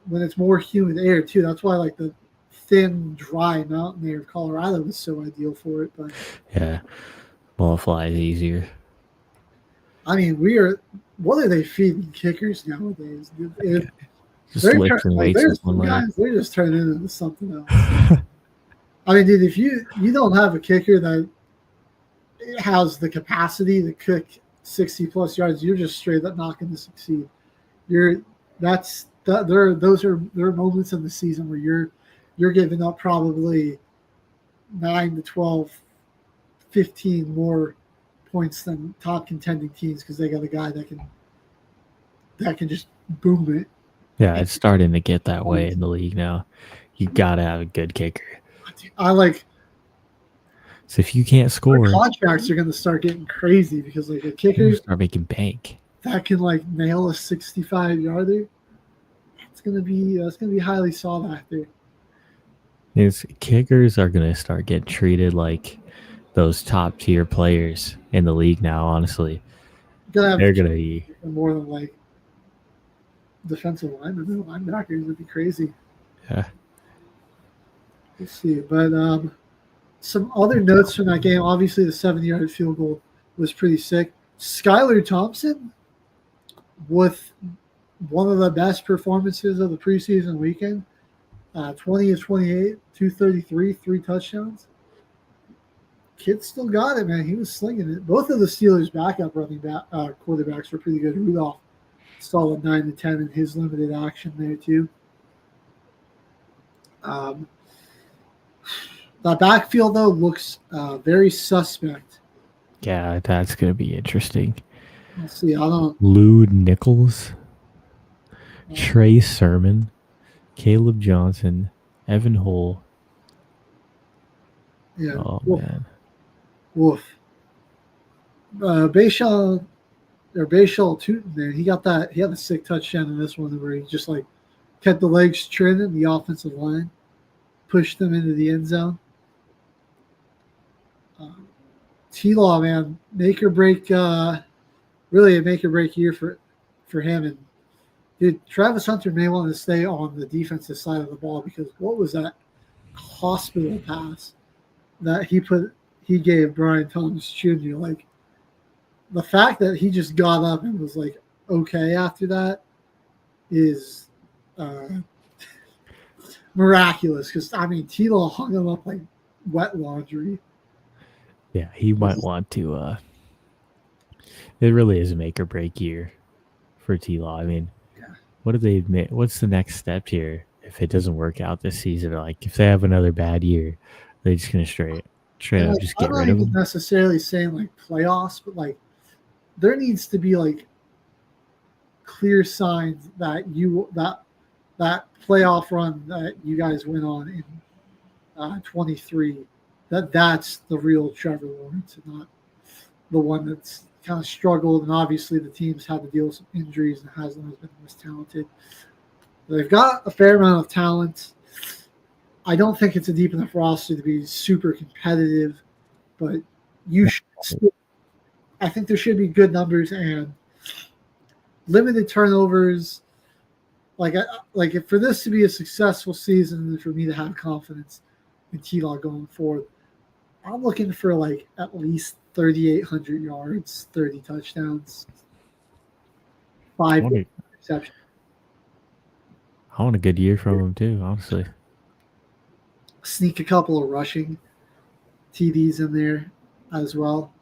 when it's more humid air too. That's why like the thin, dry mountain air of Colorado is so ideal for it. But yeah, ball flies easier. I mean, what are they feeding kickers nowadays? Just lifting weights with one leg. They're just turning into something else. I mean, dude, if you don't have a kicker that has the capacity to kick 60+ yards, you're just straight up not going to succeed. There are moments in the season where you're giving up probably 9 to 12, 15 more points than top contending teams because they got a guy that can just boom it. Yeah, it's starting to get that way in the league now. You gotta have a good kicker. So if you can't score, contracts are going to start getting crazy because like the kickers start making bank that can like nail a 65-yarder. It's going to be highly sought after. Kickers are going to start getting treated like those top tier players in the league now. Honestly, they're going to be more than like defensive linemen. Linebackers would be crazy. Yeah. Let's see, but some other notes from that game. Obviously, the 7-yard field goal was pretty sick. Skylar Thompson with one of the best performances of the preseason weekend. 20 of 28, 233, 3 touchdowns. Kid still got it, man. He was slinging it. Both of the Steelers' backup quarterbacks were pretty good. Rudolph, solid 9 to 10 in his limited action there too. The backfield though looks very suspect. Yeah, that's gonna be interesting. Let's see. Lou Nichols, Trey Sermon, Caleb Johnson, Evan Hull. Yeah. Oh man. Woof. Bayshall Tootin there. He had a sick touchdown in this one where he just like kept the legs trending the offensive line, pushed them into the end zone. T-Law, man, make or break, really a make or break year for him. And dude, Travis Hunter may want to stay on the defensive side of the ball because what was that hospital pass that he gave Brian Thomas Jr.? Like the fact that he just got up and was like okay after that is miraculous because I mean T-Law hung him up like wet laundry. Yeah, he might want to. It really is a make or break year for T-Law. I mean, what do they admit? What's the next step here if it doesn't work out this season? Or like if they have another bad year, they're just gonna straight up just get rid of him. I'm not even necessarily saying like playoffs, but like there needs to be like clear signs that that playoff run that you guys went on in 23. That's the real Trevor Lawrence and not the one that's kind of struggled. And obviously the team's had to deal with some injuries and hasn't always been the most talented. They've got a fair amount of talent. I don't think it's a deep enough roster to be super competitive, but I think there should be good numbers. And limited turnovers. Like if for this to be a successful season and for me to have confidence in T-Law going forward, I'm looking for like at least 3,800 yards, 30 touchdowns, 5 interceptions. I want a good year from him too, honestly. Sneak a couple of rushing TDs in there as well.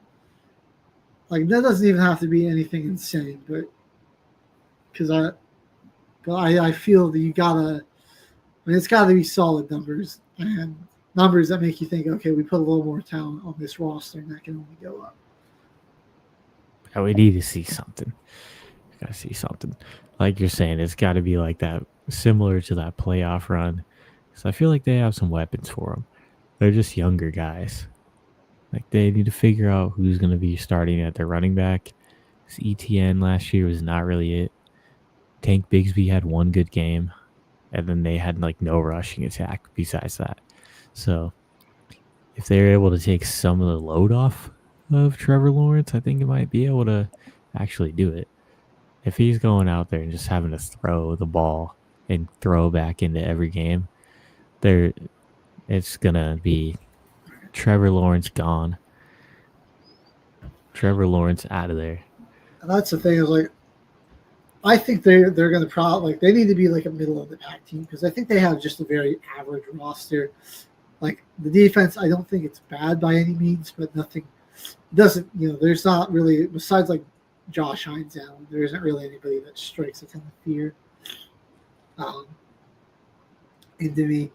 Like that doesn't even have to be anything insane, but because I feel that you gotta. I mean, it's got to be solid numbers and numbers that make you think, okay, we put a little more talent on this roster, and that can only go up. Yeah, we need to see something. We gotta see something. Like you're saying, it's got to be like that, similar to that playoff run. So I feel like they have some weapons for them. They're just younger guys. Like they need to figure out who's going to be starting at their running back. This ETN last year was not really it. Tank Bigsby had one good game, and then they had like no rushing attack besides that. So if they're able to take some of the load off of Trevor Lawrence, I think it might be able to actually do it. If he's going out there and just having to throw the ball and throw back into every game, it's gonna be Trevor Lawrence gone. Trevor Lawrence out of there. And that's the thing is like, I think they're going to probably like they need to be like a middle of the pack team because I think they have just a very average roster. Like the defense, I don't think it's bad by any means, but nothing doesn't. There's not really besides like Josh Hines Allen. There isn't really anybody that strikes a ton of fear into me.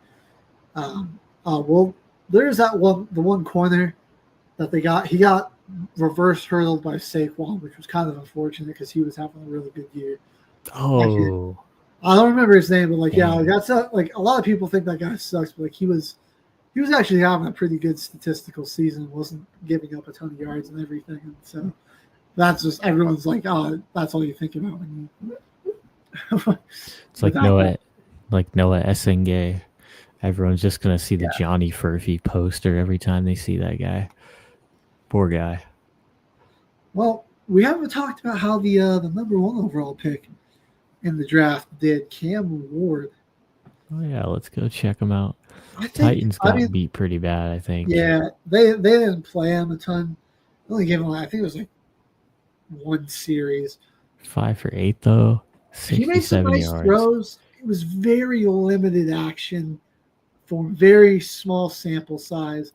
Well, there's the one corner that they got. He got reverse hurdled by Saquon, which was kind of unfortunate because he was having a really good year. Oh, actually, I don't remember his name, but like, yeah, that's like a lot of people think that guy sucks, but like he was actually having a pretty good statistical season. Wasn't giving up a ton of yards and everything, and so that's just everyone's like, oh, that's all you think about when you. It's like Noah Essengay. Everyone's just gonna see the Johnny Furphy poster every time they see that guy. Poor guy. Well, we haven't talked about how the number 1 overall pick in the draft did, Cam Ward. Oh yeah, let's go check him out. Titans got beat pretty bad, I think. Yeah, they didn't play him a ton. They only gave him, I think it was like one series. 5 for 8 though. 67 he made some nice yards. Throws. It was very limited action for very small sample size.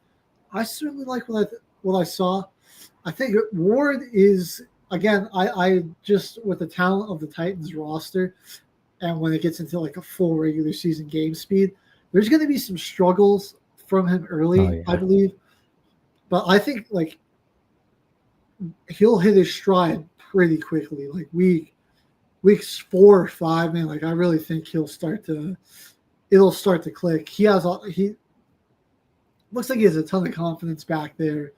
I certainly like what I saw. I think Ward is, again, I just with the talent of the Titans roster, and when it gets into like a full regular season game speed, there's going to be some struggles from him early, I believe. But I think like he'll hit his stride pretty quickly. Like weeks 4 or 5, man. Like I really think it'll start to click. He looks like he has a ton of confidence back there.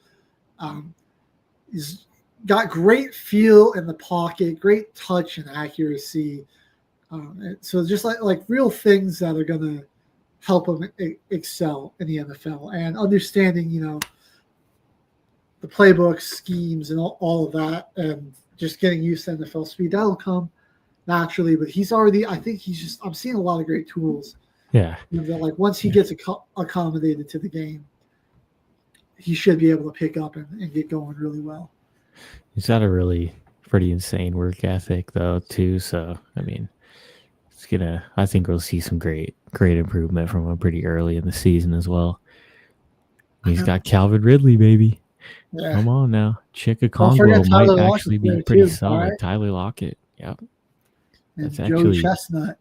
He's got great feel in the pocket, great touch and accuracy. So just like real things that are going to help him excel in the NFL, and understanding, the playbook schemes and all of that, and just getting used to NFL speed. That'll come naturally, but I'm seeing a lot of great tools. Yeah. That like once he gets accommodated to the game, he should be able to pick up and get going really well. He's got a really pretty insane work ethic though too. So I mean, I think we'll see some great improvement from him pretty early in the season as well. He's got Calvin Ridley, baby. Yeah. Come on now. Chicka Congo might actually be pretty solid. Right? Tyler Lockett. Yep. And Joe Chestnut.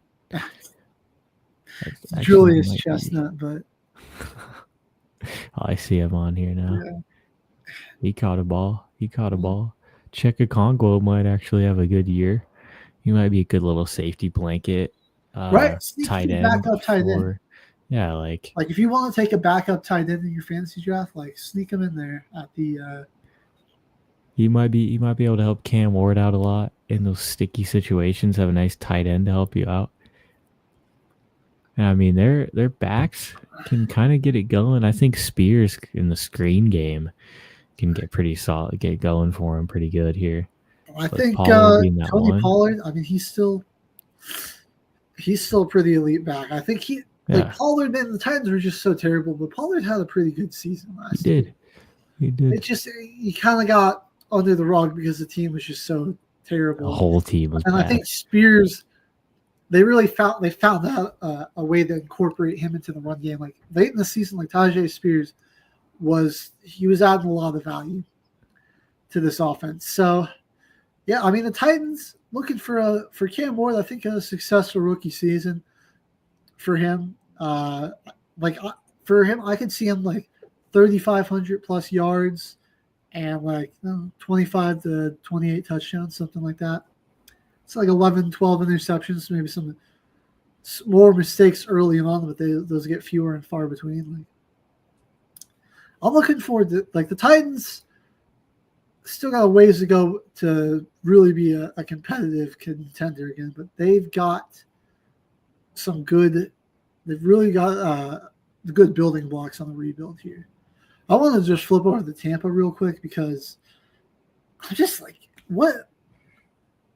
Julius Chestnut, but I see him on here now. Yeah. He caught a ball. Checka Congo might actually have a good year. He might be a good little safety blanket. Right. Tight end. Backup tight end. Yeah, like if you want to take a backup tight end in your fantasy draft, like sneak him in there at the He might be able to help Cam Ward out a lot in those sticky situations, have a nice tight end to help you out. I mean, their backs can kind of get it going. I think Spears in the screen game can get pretty solid, get going for him pretty good here. I With think Pollard being that Tony one. Pollard. I mean, he's still a pretty elite back. I think Yeah, Pollard and the Titans were just so terrible, but Pollard had a pretty good season he last year. did. He did. It just he kind of got under the rug because the team was just so The terrible. whole team was And I bad. think Spears, they really found out a way to incorporate him into the run game. Like late in the season, like Tajay Spears was adding a lot of value to this offense. So yeah, I mean the Titans looking for Cam Ward. I think a successful rookie season for him. For him, I could see him like 3,500 plus yards and like 25 to 28 touchdowns, something like that. It's like 11, 12 interceptions, maybe some more mistakes early on, but those get fewer and far between. Like, I'm looking forward to like the Titans still got a ways to go to really be a competitive contender again, but they've got some good. They've really got the good building blocks on the rebuild here. I want to just flip over to Tampa real quick because I'm just like, what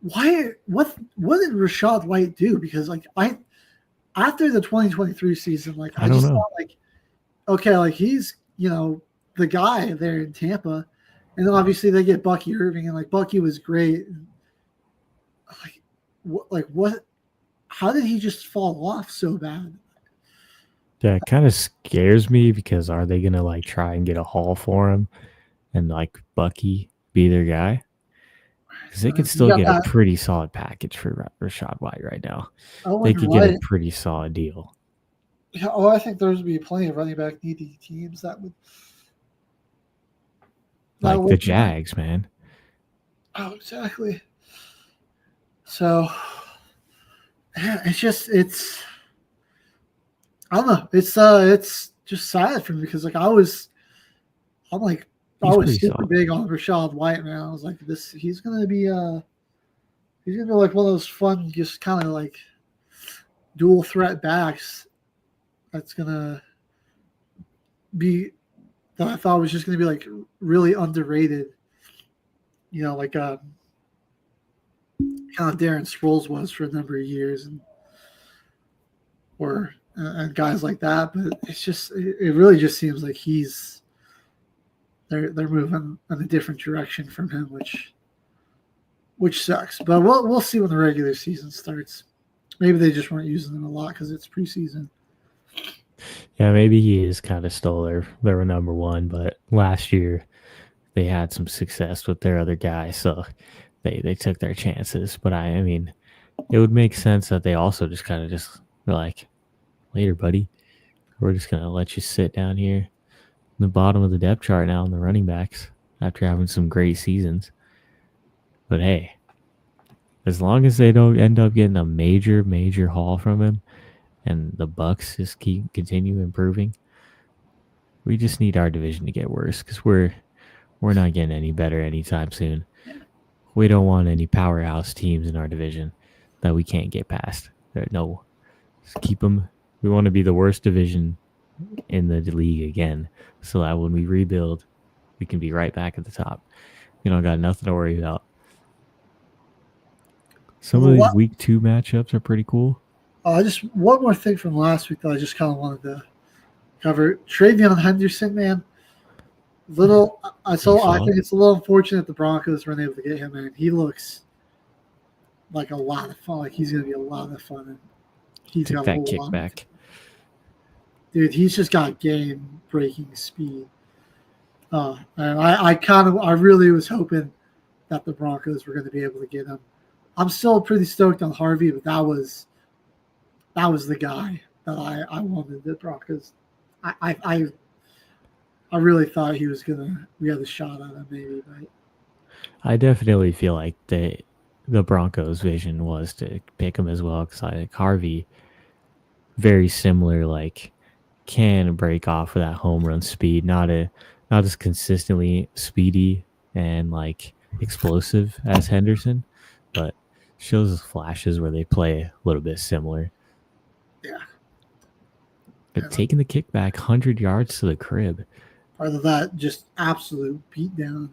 did Rashad White do? Because like after the 2023 season, like I just thought like, okay, like he's the guy there in Tampa, and then obviously they get Bucky Irving, and like Bucky was great. And, what? How did he just fall off so bad? Yeah, it kind of scares me because are they gonna like try and get a haul for him and like Bucky be their guy? Because they could still get a pretty solid package for Rashad White right now. They could get a pretty solid deal. Yeah, I think there's would be plenty of running back needy teams that would. Like the Jags, man. Oh, exactly. So, yeah, it's. I don't know. It's just sad for me because like I was super big on Rashad White, man. I was like, he's gonna be like one of those fun, just kind of like dual threat backs. That's gonna be that I thought was just gonna be like really underrated. Like kind of Darren Sproles was for a number of years, and guys like that. But it's just it really just seems like they're moving in a different direction from him, which sucks. But we'll see when the regular season starts. Maybe they just weren't using him a lot because it's preseason. Yeah, maybe he is kind of stole their number one, but last year they had some success with their other guy, so they took their chances. But I mean, it would make sense that they also just kind of just were like, later, buddy. We're just gonna let you sit down here in the bottom of the depth chart now in the running backs after having some great seasons. But hey, as long as they don't end up getting a major haul from him, and the Bucks just continue improving, we just need our division to get worse because we're not getting any better anytime soon. We don't want any powerhouse teams in our division that we can't get past. No, just keep them. We want to be the worst division in the league again, so that when we rebuild, we can be right back at the top. We don't got nothing to worry about. Some of these week 2 matchups are pretty cool. Just one more thing from last week that I just kind of wanted to cover. Travion Henderson, man. I think it's a little unfortunate the Broncos weren't able to get him in. He looks like a lot of fun. Like he's going to be a lot of fun. And he's got that kickback. Dude, he's just got game-breaking speed. And I really was hoping that the Broncos were going to be able to get him. I'm still pretty stoked on Harvey, but that was the guy that I wanted the Broncos. I really thought we had a shot at him maybe, but I definitely feel like the Broncos' vision was to pick him as well because I think Harvey, very similar, like can break off with that home run speed, not as consistently speedy and like explosive as Henderson, but shows flashes where they play a little bit similar. Yeah. But taking the kickback 100 yards to the crib. Part of that just absolute beatdown.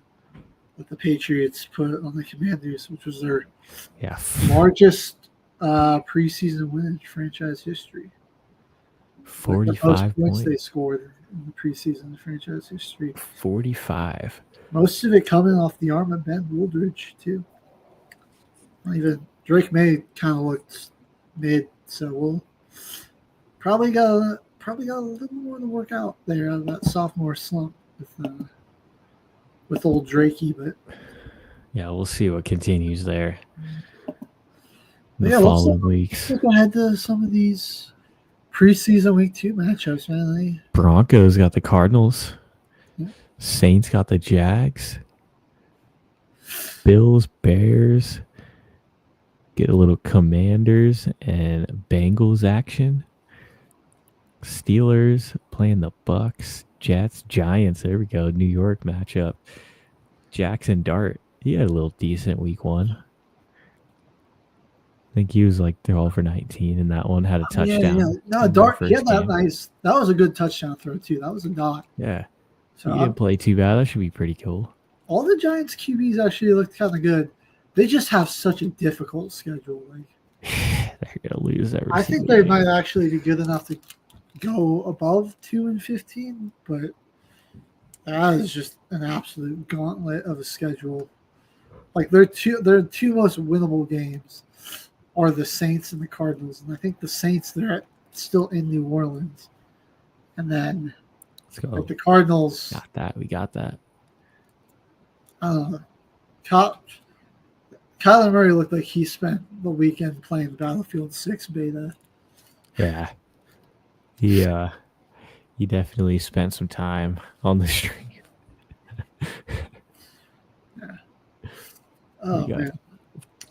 that the Patriots put on the Commanders, which was their Yeah. largest preseason win in franchise history. Like the most 45 points they points. scored in the preseason franchise history. 45. Most of it coming off the arm of Ben Wooldridge, too. Even Drake May kind of looked mid, so we'll probably got a little more to work out there out of that sophomore slump with old Drakey, but Yeah, we'll see what continues there. The yeah, following weeks. Let's look ahead to some of these preseason week 2 matchups, man. Broncos got the Cardinals. Yeah. Saints got the Jags. Bills, Bears. Get a little Commanders and Bengals action. Steelers playing the Bucks. Jets, Giants. There we go. New York matchup. Jackson Dart. He had a little decent week 1. I think he was like 12 for 19 in that one. Had a touchdown. Yeah. No, Dart, he had that nice. That was a good touchdown throw, too. That was a dot. Yeah. So he didn't play too bad. That should be pretty cool. All the Giants QBs actually looked kind of good. They just have such a difficult schedule. Like they're gonna lose every. I think they might actually be good enough to go above 2-15, but that is just an absolute gauntlet of a schedule. Like their two most winnable games are the Saints and the Cardinals, and I think the Saints they're still in New Orleans, and then let's go. Like the Cardinals. Got that. We got that. Kyler Murray looked like he spent the weekend playing Battlefield 6 beta. Yeah. He definitely spent some time on the stream. Yeah. Oh, man.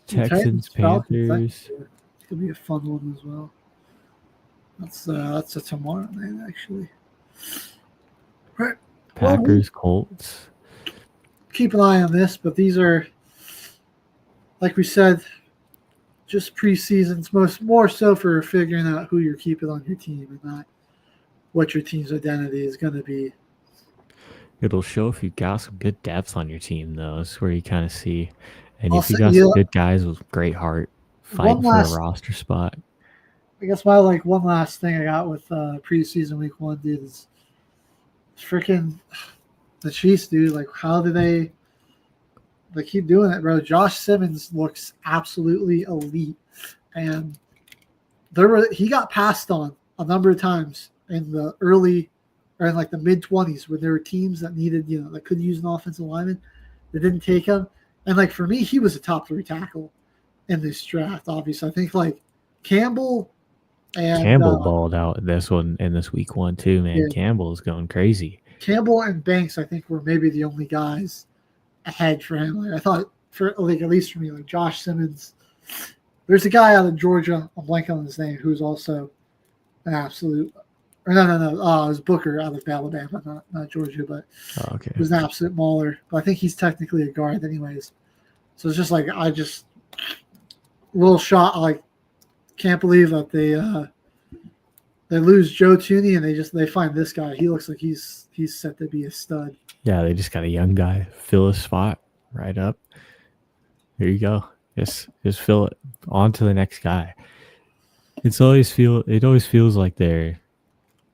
Texans, Panthers. It's going to be a fun one as well. That's a tomorrow night, actually. Right. Packers, Colts. Keep an eye on this, but these are, like we said, just preseasons, more so for figuring out who you're keeping on your team and not what your team's identity is going to be. It'll show if you've got some good depth on your team, though. That's where you kind of see. And if you got some good guys with great heart fighting for a roster spot. I guess one last thing I got with preseason week 1, dude, is freaking the Chiefs, dude. Like, how do they keep doing it, bro? Josh Simmons looks absolutely elite, and he got passed on a number of times in the early or in like the mid-20s when there were teams that needed, that could use an offensive lineman. They didn't take him, and like for me, he was a top 3 tackle in this draft. Obviously, I think like Campbell balled out in this week 1 too, man. Yeah. Campbell is going crazy. Campbell and Banks, I think, were maybe the only guys ahead for him. Like I thought, at least for me, like Josh Simmons. There's a guy out of Georgia. I'm blanking on his name, who's also an absolute. Or no. It was Booker out of Alabama, not Georgia, but he was an absolute mauler. But I think he's technically a guard, anyways. So it's just like a little shot. Like can't believe that they lose Joe Tooney and they find this guy. He looks like he's set to be a stud. Yeah, they just got a young guy fill a spot right up. There you go. Just fill it on to the next guy. It always feels like they're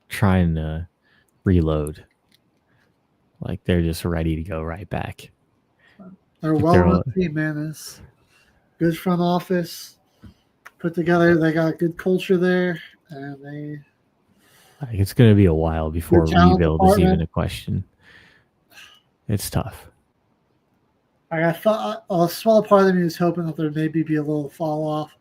trying to reload. Like they're just ready to go right back. They're a well-run team, man. It's good front office put together. They got a good culture there, and it's going to be a while before rebuild is even a question. It's tough. I thought a small part of me was hoping that there maybe be a little fall off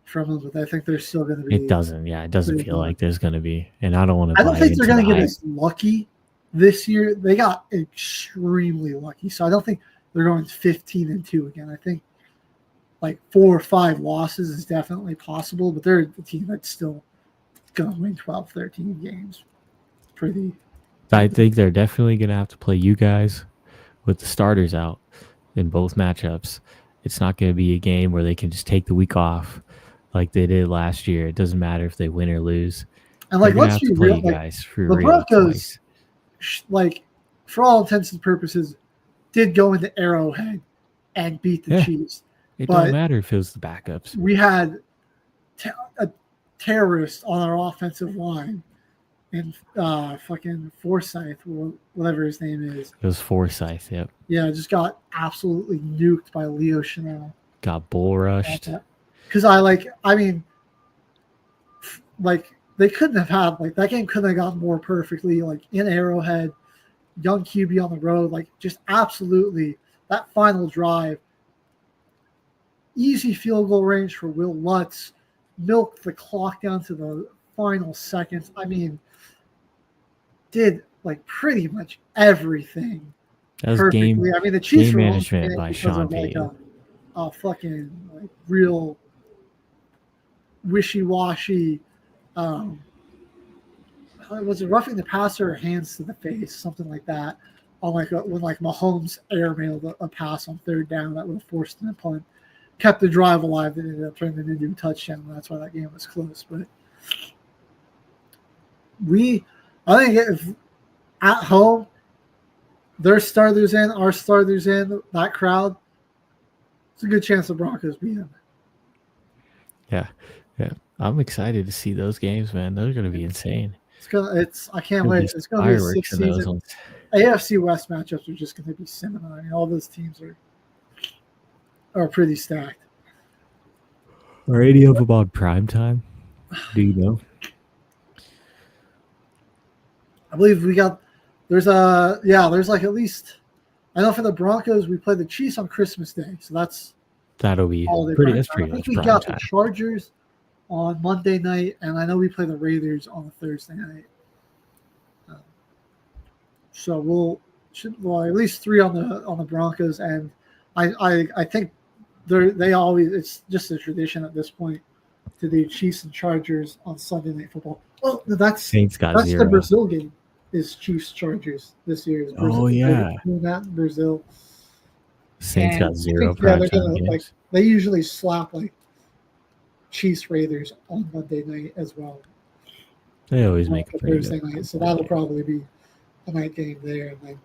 from them, but I think there's still going to be. It doesn't. Yeah, it doesn't feel like there's going to be, and I don't want to. I don't think they're going to get as lucky this year. They got extremely lucky, so I don't think they're going 15-2 again. I think like 4 or 5 losses is definitely possible, but they're a team that's still going to win 12, 13 games. I think they're definitely going to have to play you guys with the starters out in both matchups. It's not going to be a game where they can just take the week off like they did last year. It doesn't matter if they win or lose. And like, let's be real, guys for the Broncos, like for all intents and purposes, did go into Arrowhead and beat the Chiefs. It But don't matter if it was the backups. we had a terrorist on our offensive line and fucking Forsyth, or whatever his name is. It was Forsyth, yep. Yeah, just got absolutely nuked by Leo Chanel. Got bull rushed. Because they couldn't have had, like, that game couldn't have gone more perfectly, like, in Arrowhead, young QB on the road, like, just absolutely that final drive. Easy field goal range for Will Lutz, milked the clock down to the final seconds. I mean, did like pretty much everything That was perfectly. game, I mean, the Chiefs game were management by because Sean of like Payton. a fucking like real wishy-washy. Was it roughing the passer or hands to the face, something like that? On like when like Mahomes airmailed a pass on third down that would have forced an punt, kept the drive alive, and ended up turning it into a touchdown. That's why that game was close. But I think if at home, their starters in, our starters in, that crowd, it's a good chance the Broncos beat them. Yeah. I'm excited to see those games, man. Those are going to be insane. I can't wait. It's going to be a sixth season. AFC West matchups are just going to be similar. I mean, all those teams are pretty stacked. Are any of them on prime time? Do you know? I believe there's like at least, I know for the Broncos, we play the Chiefs on Christmas Day. So that'll be pretty much I think we prime got time. the Chargers on Monday night, and I know we play the Raiders on Thursday night. So we'll at least 3 on the Broncos, and I think they always, it's just a tradition at this point to do Chiefs and Chargers on Sunday Night Football. Oh, that's the Brazil game. Is Chiefs Chargers this year? Oh yeah, that in Brazil. Saints got 0 prime time games. Like, they usually slap like Chiefs Raiders on Monday night as well. They always make a Thursday night, so that'll probably be a night game there. And then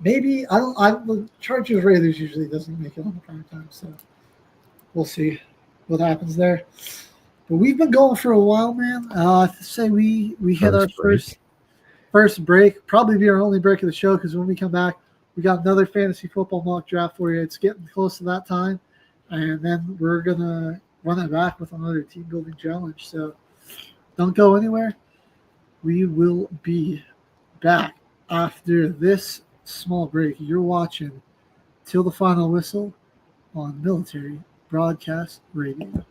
maybe the Chargers Raiders usually doesn't make it on the prime time, so we'll see what happens there. But we've been going for a while, man. I say we hit our first break, probably be our only break of the show, because when we come back, we got another fantasy football mock draft for you. It's getting close to that time, and then we're gonna run it back with another team building challenge. So don't go anywhere. We will be back after this small break. You're watching Till the Final Whistle on Military Broadcast Radio.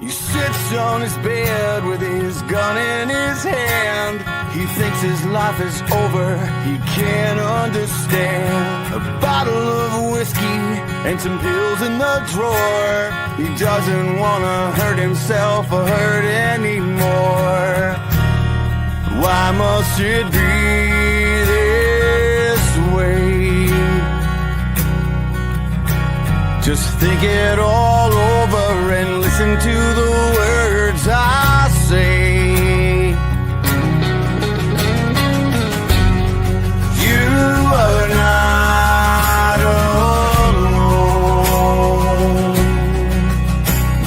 He sits on his bed with his gun in his hand. He thinks his life is over, he can't understand. A bottle of whiskey and some pills in the drawer. He doesn't want to hurt himself or hurt anymore. Why must it be this way? Just think it all over and listen to the words I say. You are not alone.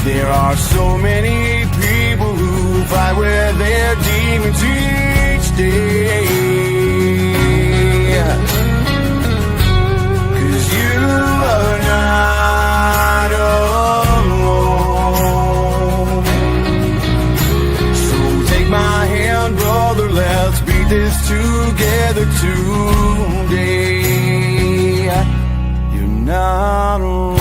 There are so many people who fight with their demons each day. 'Cause you are not alone. So take my hand, brother, let's beat this together today. You're not alone.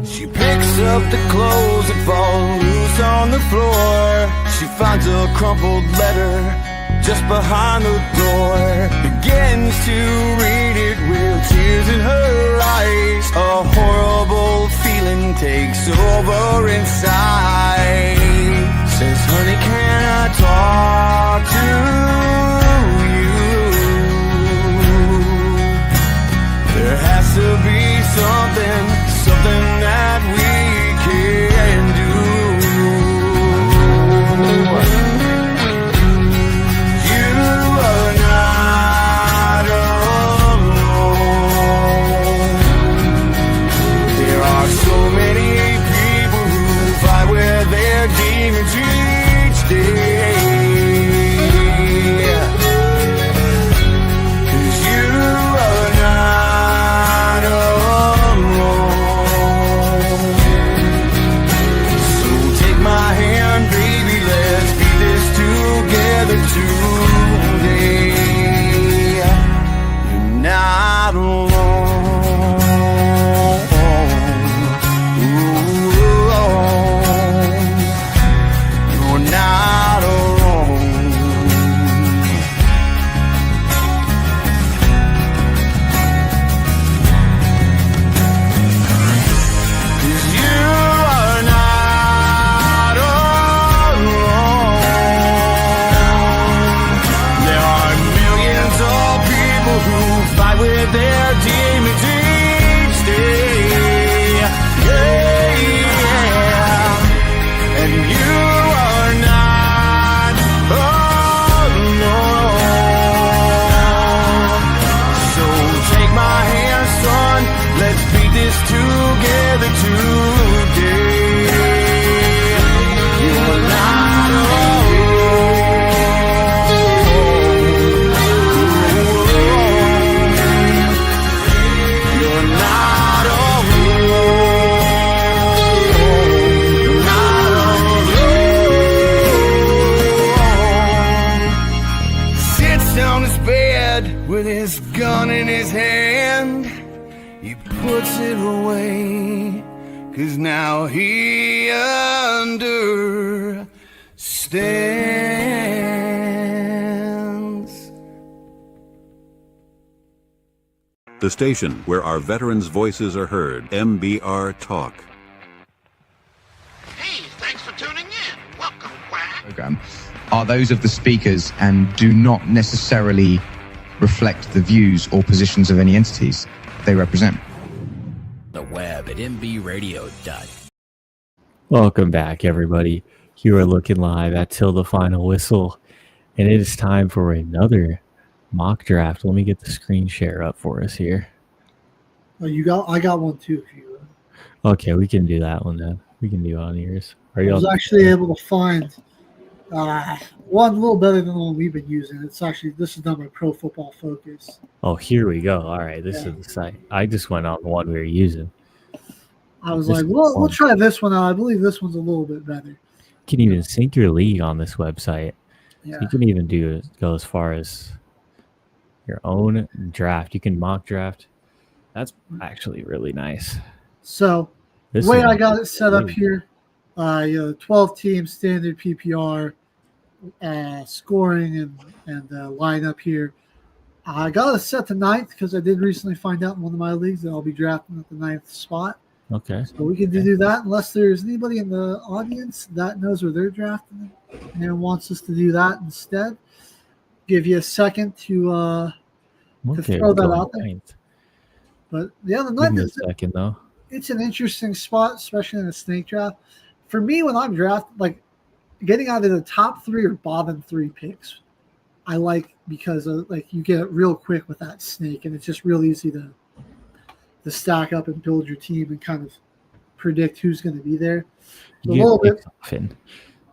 She picks up the clothes that fall loose on the floor. She finds a crumpled letter just behind the door. Begins to read it with tears in her eyes. A horrible feeling takes over inside. Says, honey, can I talk to you? puts it away, 'cause now he understands. The station where our veterans' voices are heard, MBR Talk. Hey, thanks for tuning in. Welcome, Quack. Program are those of the speakers and do not necessarily reflect the views or positions of any entities they represent. The web at mbradio.u. Welcome back, everybody. You are looking live at Till the Final Whistle, and it is time for another mock draft. Let me get the screen share up for us here. Oh, I got one too. If you. Okay, we can do that one then. We can do on yours. I was actually able to find one a little better than the one we've been using. This is done by Pro Football Focus. Oh, here we go. All right, this is the site. I just went on the one we were using. I was like, we'll try this one out. I believe this one's a little bit better. You can even sync your league on this website. Yeah. So you can even go as far as your own draft. You can mock draft. That's actually really nice. So the way I got it set up here, 12 team standard PPR scoring and lineup here. I got it set to 9th because I did recently find out in one of my leagues that I'll be drafting at the 9th spot. Okay. So we can do that unless there's anybody in the audience that knows where they're drafting and wants us to do that instead. Give you a second to throw that out there. 9th. But yeah, the 9th is second though. It's an interesting spot, especially in a snake draft. For me, when I'm drafting, like getting out of the top 3 or bottom 3 picks, I like because you get it real quick with that snake, and it's just real easy to stack up and build your team and kind of predict who's going to be there. You a little bit often,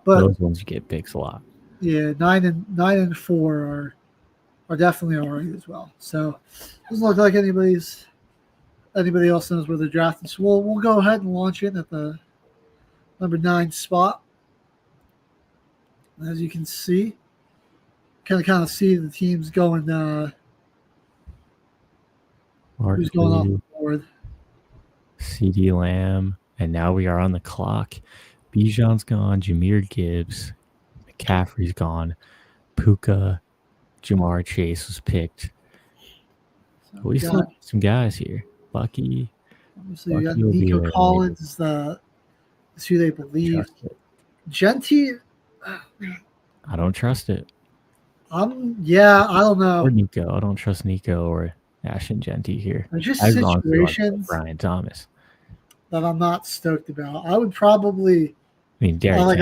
but those ones you get picks a lot. Yeah, 9 and 4 are definitely all right as well. So doesn't look like anybody else knows where they're drafting. So we'll go ahead and launch in at the number 9 spot. As you can see, kind of see the teams going. Who's going off the board? CD Lamb, and now we are on the clock. Bijan's gone. Jahmyr Gibbs, McCaffrey's gone. Puka, Jamar Chase was picked. So we still have some guys here. Bucky. Obviously, you got Nico Collins is who they believe. Genty. I don't trust it. I don't know. Or Nico. I don't trust Nico or Ashton Genty here. There's just situations Brian Thomas that I'm not stoked about. I would probably. Derek.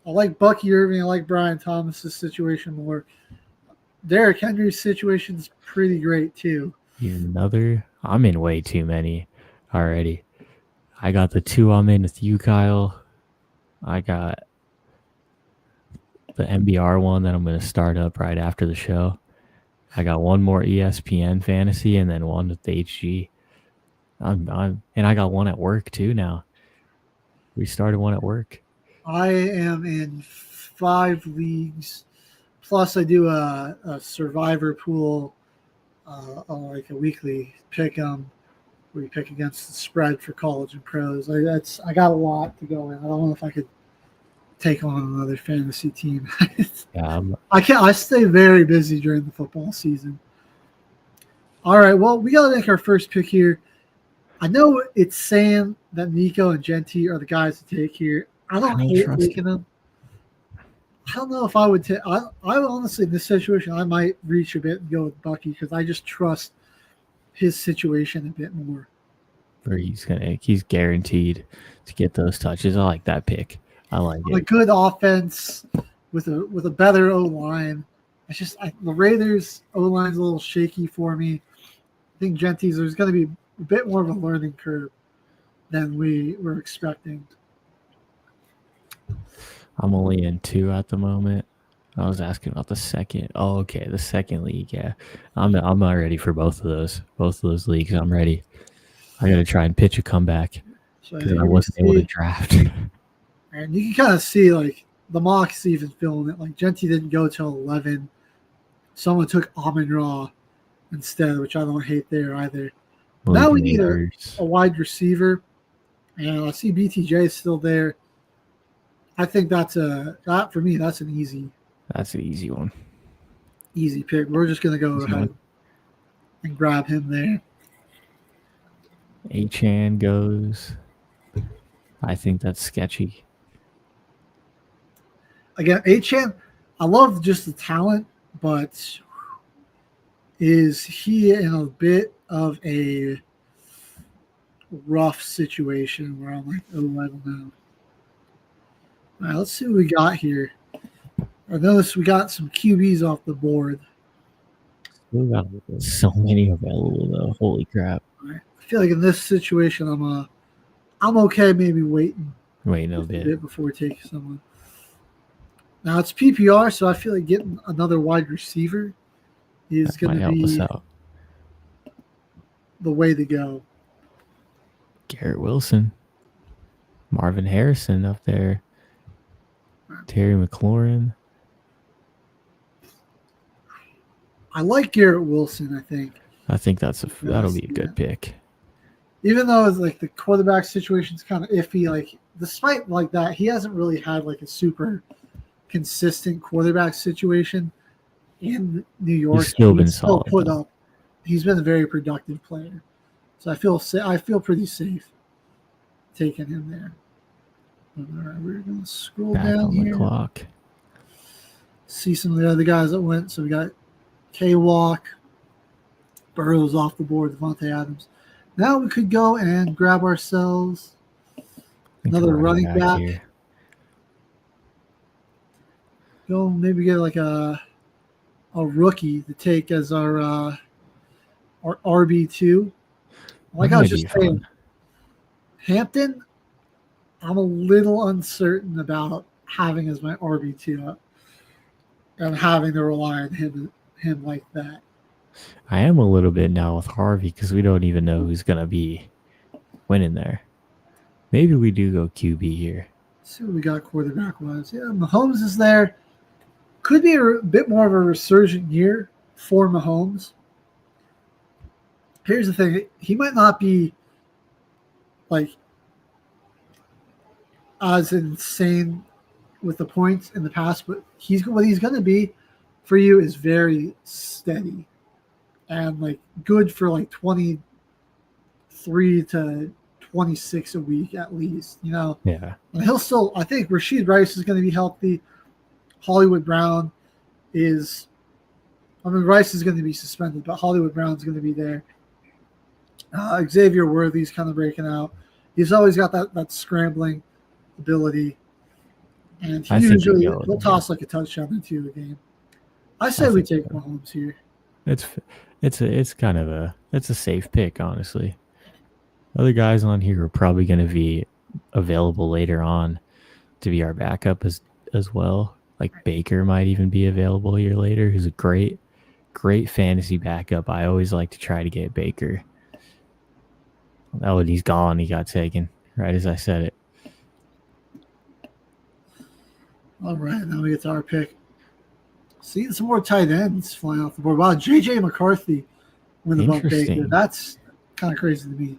I like Bucky Irving. I like Brian Thomas's situation more. Derrick Henry's situation is pretty great too. I'm in way too many already. I got the 2 I'm in with you, Kyle. I got the MBR one that I'm going to start up right after the show. I got one more ESPN fantasy and then one with the HG. And I got one at work too now. We started one at work. I am in 5 leagues. Plus, I do a survivor pool, like a weekly pick where you pick against the spread for college and pros. I got a lot to go in. I don't know if I could take on another fantasy team. I stay very busy during the football season. All right, well, we got to make our first pick here. I know it's saying that Nico and Genty are the guys to take here. I don't hate taking them. I don't know if I would take. I honestly, in this situation, I might reach a bit and go with Bucky because I just trust his situation a bit more. Where he's guaranteed to get those touches. I like that pick. I like it. A good offense with a better O line. It's just the Raiders O line's a little shaky for me. I think Genty's there's going to be a bit more of a learning curve than we were expecting. I'm only in 2 at the moment. I was asking about the second. Oh, okay, the second league. Yeah, I'm not ready for both of those leagues. I'm ready. I got to try and pitch a comeback because I wasn't able to draft. And you can kind of see like the mocks even feeling it. Like Genty didn't go till 11. Someone took Amon-Ra instead, which I don't hate there either. Now Malik we need Neighbors. a wide receiver, and I see BTJ is still there. I think that for me, that's an easy That's an easy one. pick. We're just going to go Easy ahead one. and grab him there. Achan goes. I think that's sketchy. Again, Achan, I love just the talent, but is he in a bit of a rough situation where I'm like, oh, I don't know. All right, let's see what we got here. I noticed we got some QBs off the board. We got so many available though. Holy crap! All right. I feel like in this situation, I'm okay maybe waiting a a bit. bit before taking someone. Now it's PPR, so I feel like getting another wide receiver is going to be the way to go. Garrett Wilson, Marvin Harrison up there, Terry McLaurin. I like Garrett Wilson. I think that'll be a good pick. Even though it's like the quarterback situation's kind of iffy, like despite like that, he hasn't really had like a super consistent quarterback situation in New York. He's still been solid. He's been a very productive player, so I feel pretty safe taking him there. All right, we're gonna scroll down on here. The clock. See some of the other guys that went. So we got K-Walk, Burrow's off the board, Devontae Adams. Now we could go and grab ourselves another running back. Here. Go maybe get like a rookie to take as our RB2. Like I was just saying, Hampton, I'm a little uncertain about having as my RB2 and having to rely on him like that. I am a little bit now with Harvey because we don't even know who's going to be winning there. Maybe we do go QB here. Let's see what we got quarterback-wise. Yeah, Mahomes is there. Could be a bit more of a resurgent year for Mahomes. Here's the thing. He might not be like as insane with the points in the past, but what he's going to be for you is very steady and like good for like 23 to 26 a week at least, you know? Yeah. And he'll still, I think Rashid Rice is going to be healthy. Hollywood Brown Rice is going to be suspended, but Hollywood Brown's going to be there. Xavier Worthy's kind of breaking out. He's always got that scrambling ability. And he'll toss like a touchdown into a game. I say we take Mahomes here. It's a safe pick, honestly. Other guys on here are probably going to be available later on to be our backup as well. Like Baker might even be available here later, who's a great fantasy backup. I always like to try to get Baker. Oh, when he's gone, he got taken right as I said it. All right, now we get to our pick. Seeing some more tight ends flying off the board. Wow, J.J. McCarthy went above Baker. That's kind of crazy to me.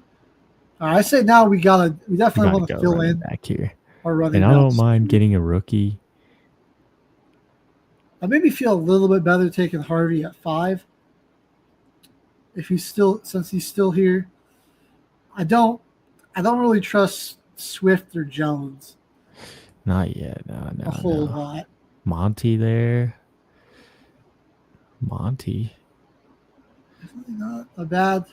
I say now we definitely want to fill in back here. Our running and I don't mind getting a rookie. I maybe feel a little bit better taking Harvey at 5. Since he's still here. I don't really trust Swift or Jones. Not yet. No. A whole lot. Monty there. Monty. Definitely not a bad.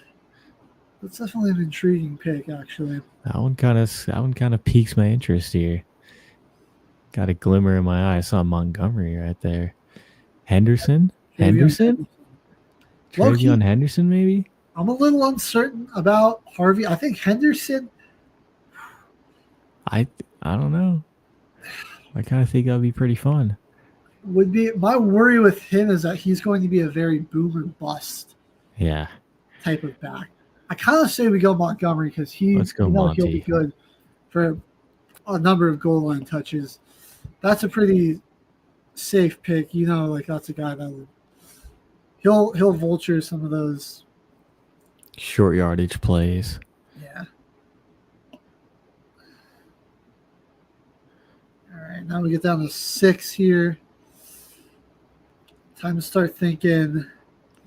That's definitely an intriguing pick, actually. That one kind of piques my interest here. Got a glimmer in my eye. I saw Montgomery right there. Henderson? Travion Henderson, maybe? I'm a little uncertain about Harvey. I think Henderson. I don't know. I kind of think that'd be pretty fun. Would be my worry with him is that he's going to be a very boomer bust. Yeah. Type of back. I kind of say we go Montgomery because he'll be good for a number of goal line touches. That's a pretty safe pick. Like that's a guy that he'll vulture some of those Short yardage plays. Yeah. All right, now we get down to 6 here. Time to start thinking.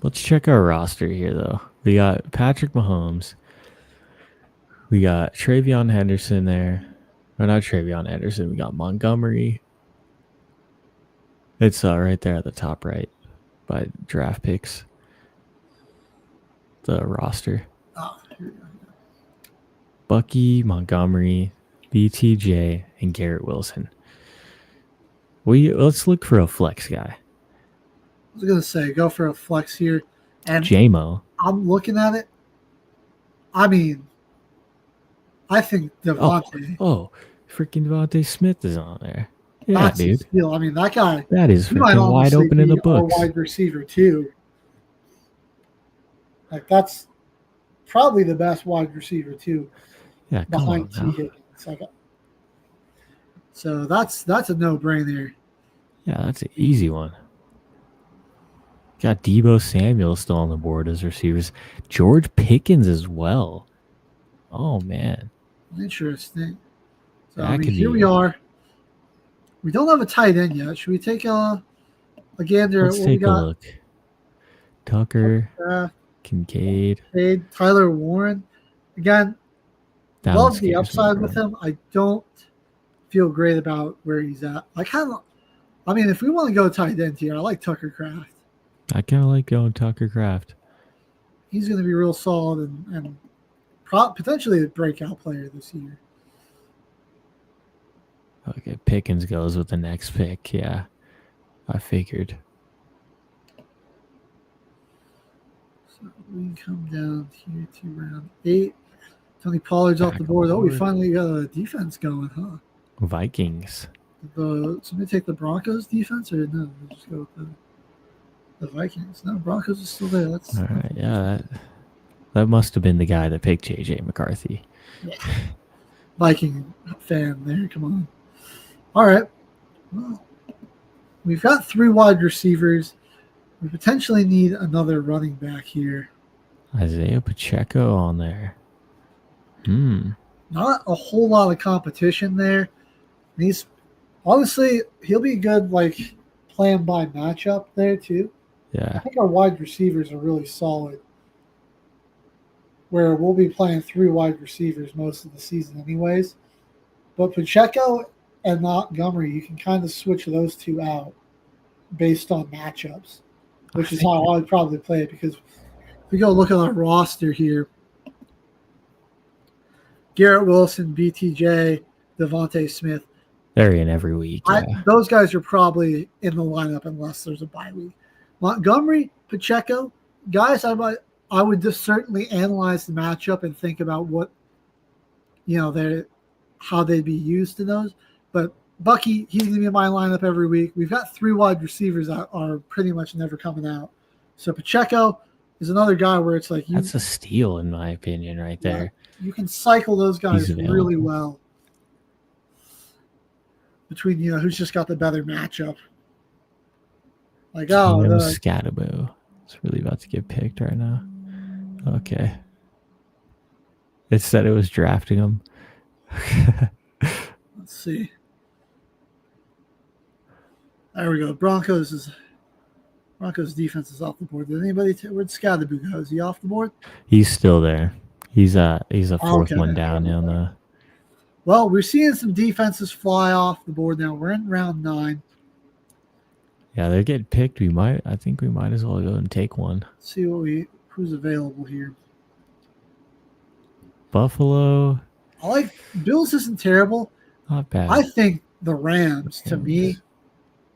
Let's check our roster here, though. We got Patrick Mahomes. We got Travion Henderson there. Or not Travion Henderson. We got Montgomery. It's right there at the top right by draft picks. The roster. Oh, here we go. Bucky, Montgomery, BTJ, and Garrett Wilson. Let's look for a flex guy. I was gonna say go for a flex here, and JMO. I'm looking at it. I mean, I think Devontae. Oh, freaking Devontae Smith is on there. Yeah, that's dude. I mean, that guy. That is he might freaking wide honestly open in the be books. A wide receiver too. Like that's probably the best wide receiver too. Yeah, come on behind T. now. Higgins. So that's a no-brainer. Yeah, that's an easy one. Got Debo Samuel still on the board as receivers. George Pickens as well. Oh, man. Interesting. So, That I mean, could here be- we are. We don't have a tight end yet. Should we take a gander Let's at what we take a got? look. Tucker, Kincaid. Tyler Warren. Again, That love one the scares me, upside bro. with him. I don't feel great about where he's at. I mean, if we want to go tight end here, I like Tucker Kraft. I kind of like going Tucker Kraft. He's going to be real solid and potentially a breakout player this year. Okay, Pickens goes with the next pick. Yeah, I figured. So we come down here to round 8. Tony Pollard's off Back the on board. the Oh, we board. finally got a defense going, huh? Vikings. Somebody take the Broncos defense, or no? We'll just go with the Vikings. No, Broncos are still there. Let's. All right, yeah, that must have been the guy that picked J.J. McCarthy. Yeah. Viking fan there. Come on. All right. Well, we've got 3 wide receivers. We potentially need another running back here. Isaiah Pacheco on there. Not a whole lot of competition there. And he's honestly, he'll be good like playing by matchup there too. I Yeah, think our wide receivers are really solid. Where we'll be playing 3 wide receivers most of the season anyways. But Pacheco and Montgomery, you can kind of switch those 2 out based on matchups, which is how I'd probably play it, because if we go look at our roster here, Garrett Wilson, BTJ, Devontae Smith, they're in every week. Yeah. those guys are probably in the lineup unless there's a bye week. Montgomery, Pacheco, guys, I would just certainly analyze the matchup and think about what, how they'd be used in those. But Bucky, he's going to be in my lineup every week. We've got 3 wide receivers that are pretty much never coming out. So Pacheco is another guy where it's like That's a steal, in my opinion, right there. you can cycle those guys He's really available. well between who's just got the better matchup. Like Scatabo. It's really about to get picked right now. Okay. It said it was drafting him. let's see. There we go. Broncos defense is off the board. Did anybody where'd Scatabo go? Is he off the board? He's still there. He's a 4th Okay. one down on the. Well, we're seeing some defenses fly off the board now. We're in round 9. Yeah, they're getting picked. I think we might as well go and take one. Let's see who's available here. Buffalo, I like Bills isn't terrible. not bad. I think the Rams, to me,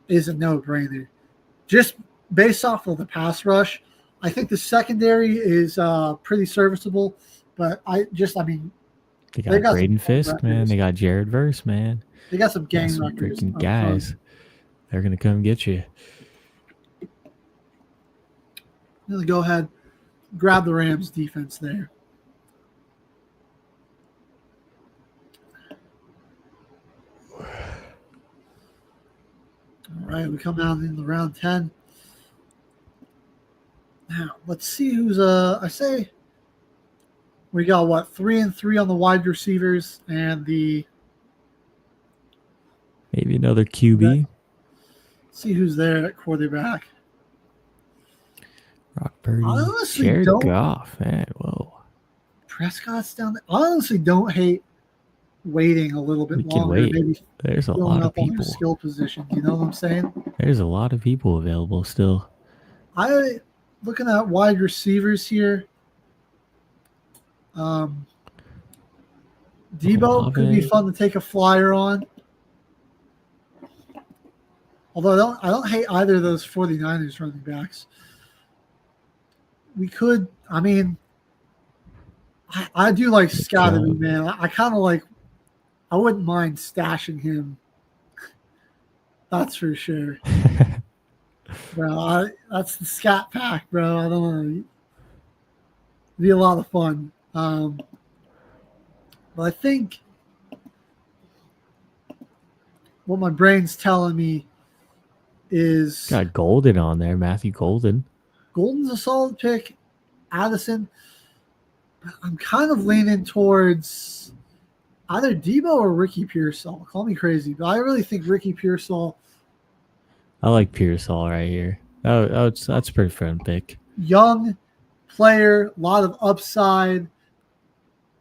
is a no-brainer. Just based off of the pass rush, I think the secondary is pretty serviceable. But they they've got got Braden some Fisk, man. records. They got Jared Verse, man. They got some gang Got some records. freaking up guys. front. They're gonna come get you. I'm gonna go ahead, grab the Rams defense there. All right, we come down in the round 10. Now let's see who's We got what, 3 and 3 on the wide receivers and the. Maybe another QB. See who's there at quarterback. Brock Purdy. I honestly Jared don't. Goff, man. Whoa. Prescott's down there. I honestly don't hate waiting a little bit We can longer. wait. Maybe There's a filling lot of up on their people. skill position. You know what I'm saying? There's a lot of people available still. Looking at wide receivers here. Debo could be fun to take a flyer on. Although I don't hate either of those 49ers running backs. We could, I mean, I do like Scotty, man. I kind of like, I wouldn't mind stashing him. That's for sure. Bro, that's the Scat Pack, bro. I don't know. It'd be a lot of fun. But I think what my brain's telling me is got Golden on there, Matthew Golden. Golden's a solid pick. Addison. I'm kind of leaning towards either Debo or Ricky Pearsall. Call me crazy, but I really think Ricky Pearsall. I like Pearsall right here. That's a pretty fun pick. Young player, a lot of upside.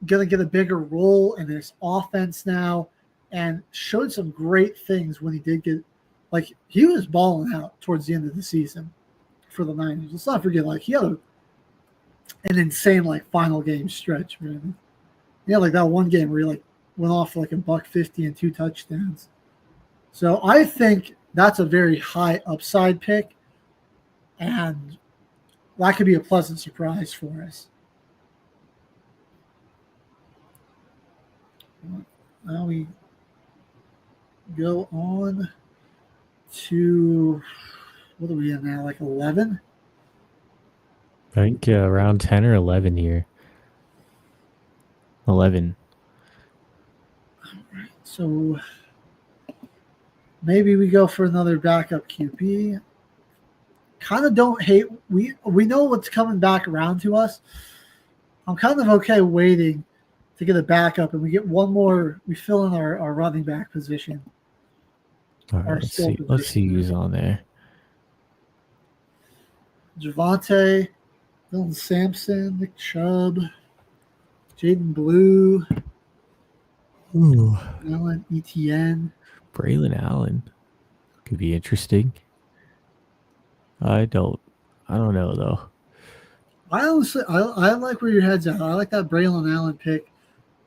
Going to get a bigger role in this offense now, and showed some great things when he did get, like, he was balling out towards the end of the season for the Niners. Let's not forget, like, he had an insane, like, final game stretch, man. He had, like, that one game where he, like, went off for, like, $150 and 2 touchdowns. So I think that's a very high upside pick, and that could be a pleasant surprise for us. Now we go on to, what are we at now, like 11? I think around 10 or 11 here. 11. All right, so maybe we go for another backup QB. Kind of don't hate. We know what's coming back around to us. I'm kind of okay waiting to get a backup, and we get one more. We fill in our running back position. All right, let's see who's on there. Javonte, Dylan Sampson, Nick Chubb, Jaden Blue, Allen Etienne, Braylon Allen could be interesting. I don't know though. I honestly, I like where your head's at. I like that Braylon Allen pick.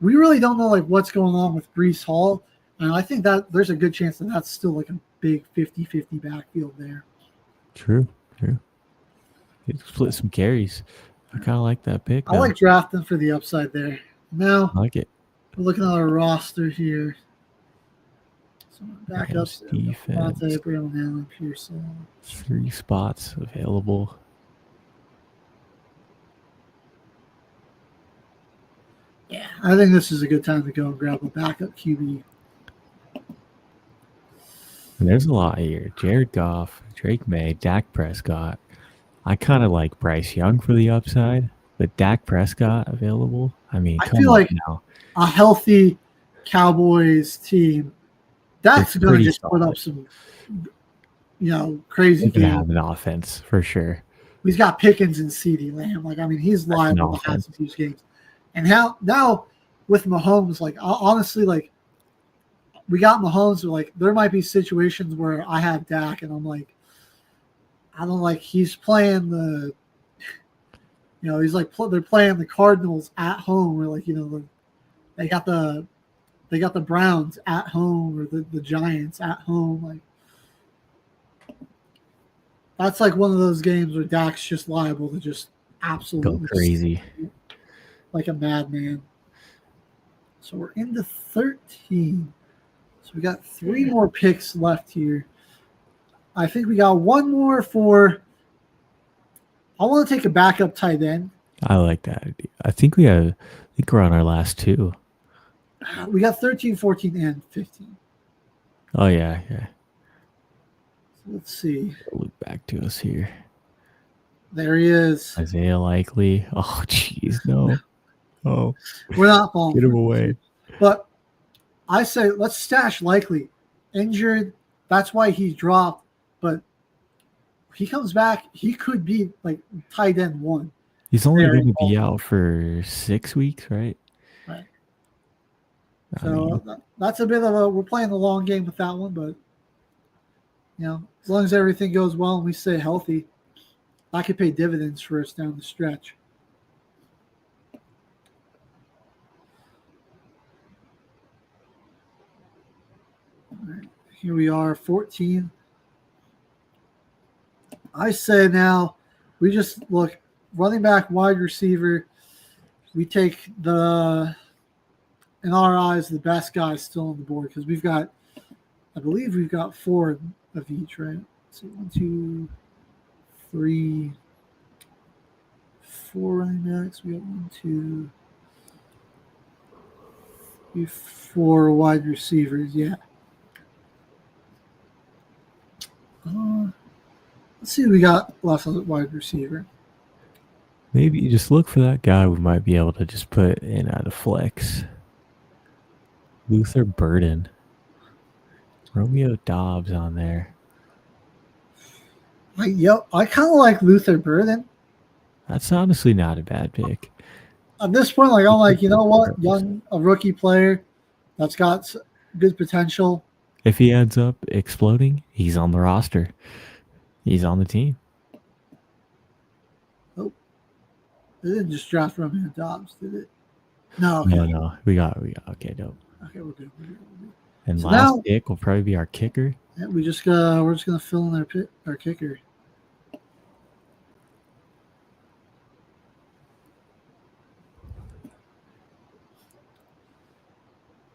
We really don't know like what's going on with Breece Hall, and I think that there's a good chance that that's still like a big 50-50 backfield there. True. He split some carries. I kind of like that pick. I like drafting for the upside there. Now, I like it. We're looking at our roster here. So backups, defense. Braylon Allen, Pearsall. 3 spots available. Yeah, I think this is a good time to go and grab a backup QB. And there's a lot here. Jared Goff, Drake May, Dak Prescott. I kind of like Bryce Young for the upside, but Dak Prescott available? I mean, I feel like now. A healthy Cowboys team, that's going to just put up some, crazy. He's going to have an offense for sure. He's got Pickens and CeeDee Lamb. Like, I mean, he's liable to have some huge games. And now with Mahomes, like, honestly, like, we got Mahomes. Like, there might be situations where I have Dak, and I'm like, I don't like. He's playing the, he's like they're playing the Cardinals at home, or like they got the Browns at home, or the Giants at home. Like, that's like one of those games where Dak's just liable to just absolutely go crazy, like a madman. So we're into 13. So we got 3 more picks left here. I think we got one more for. I want to take a backup tight end. I like that idea. I think we're on our last 2. We got 13, 14, and 15. Oh yeah. So let's see. Look back to us here. There he is. Isaiah Likely. Oh jeez, no. Oh, We're not falling. get him for it. away. But I say let's stash Likely. Injured. That's why he dropped. But he comes back. He could be like tight end 1. He's only Very going to be involved. out for 6 weeks, right? Right. I So mean, that's a bit of a. We're playing the long game with that one, but as long as everything goes well and we stay healthy, that could pay dividends for us down the stretch. All right, here we are, 14. I say now we just look running back, wide receiver. We take in our eyes, the best guy still on the board because I believe we've got 4 of each, right? So 1, 2, 3, 4 running backs. We got 1, 2, 3, 4 wide receivers. Yeah. Let's see what we got left on the wide receiver. maybe you just look for that guy we might be able to just put in at a flex. Luther Burden. Romeo Dobbs on there. I kind of like Luther Burden. That's honestly not a bad pick. At this point, I'm like, you know what? A rookie player that's got good potential. If he ends up exploding, he's on the roster. He's on the team. Oh, they didn't just draft Romeo Dobbs, did it? No. Okay. No. We got. Okay, dope. Okay, we're good. And So last now, pick will probably be our kicker. Yeah, we're just gonna fill in our kicker.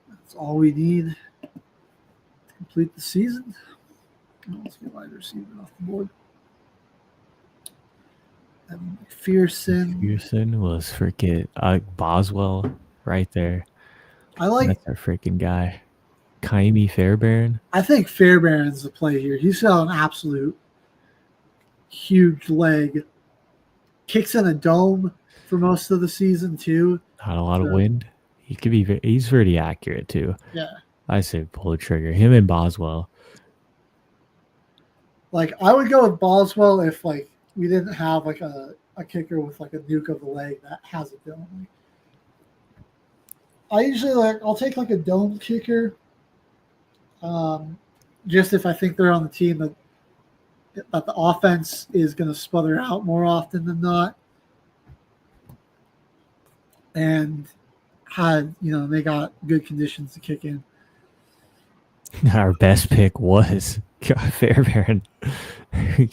That's all we need to complete the season. Let's get wide receiver off the board. And McPherson was freaking Boswell right there. That's our freaking guy. Kaimi Fairbairn. I think Fairbairn's the play here. He's got an absolute huge leg. Kicks in a dome for most of the season too. Not a lot of wind. He could be. He's pretty accurate too. Yeah. I say pull the trigger. Him and Boswell. Like I would go with Boswell if like we didn't have like a kicker with like a nuke of the leg that has a dome. I usually I'll take like a dome kicker. Just if I think they're on the team that the offense is going to sputter out more often than not, and they got good conditions to kick in. Our best pick was Fairbairn.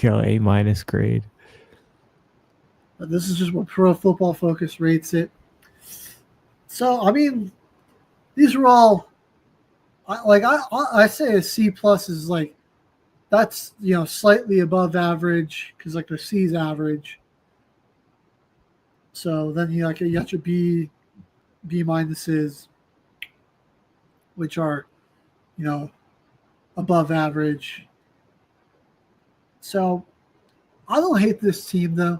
Go A- grade. But this is just what Pro Football Focus rates it. So I mean, these were all. I say a C plus is like that's slightly above average because like the C's average. So then you got your B minuses, which are above average. So I don't hate this team though.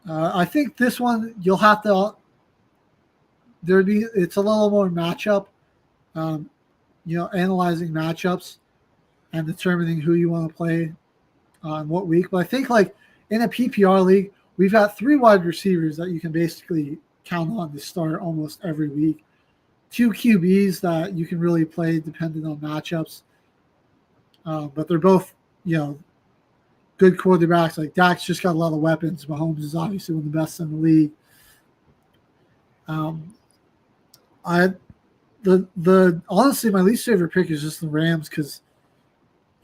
I think this one you'll have to. It's a little more matchup, analyzing matchups and determining who you want to play on what week. But I think like in a PPR league, we've got 3 wide receivers that you can basically count on to start almost every week. 2 QBs that you can really play depending on matchups. But they're both, good quarterbacks. Like Dak's just got a lot of weapons. Mahomes is obviously one of the best in the league. Honestly, my least favorite pick is just the Rams because,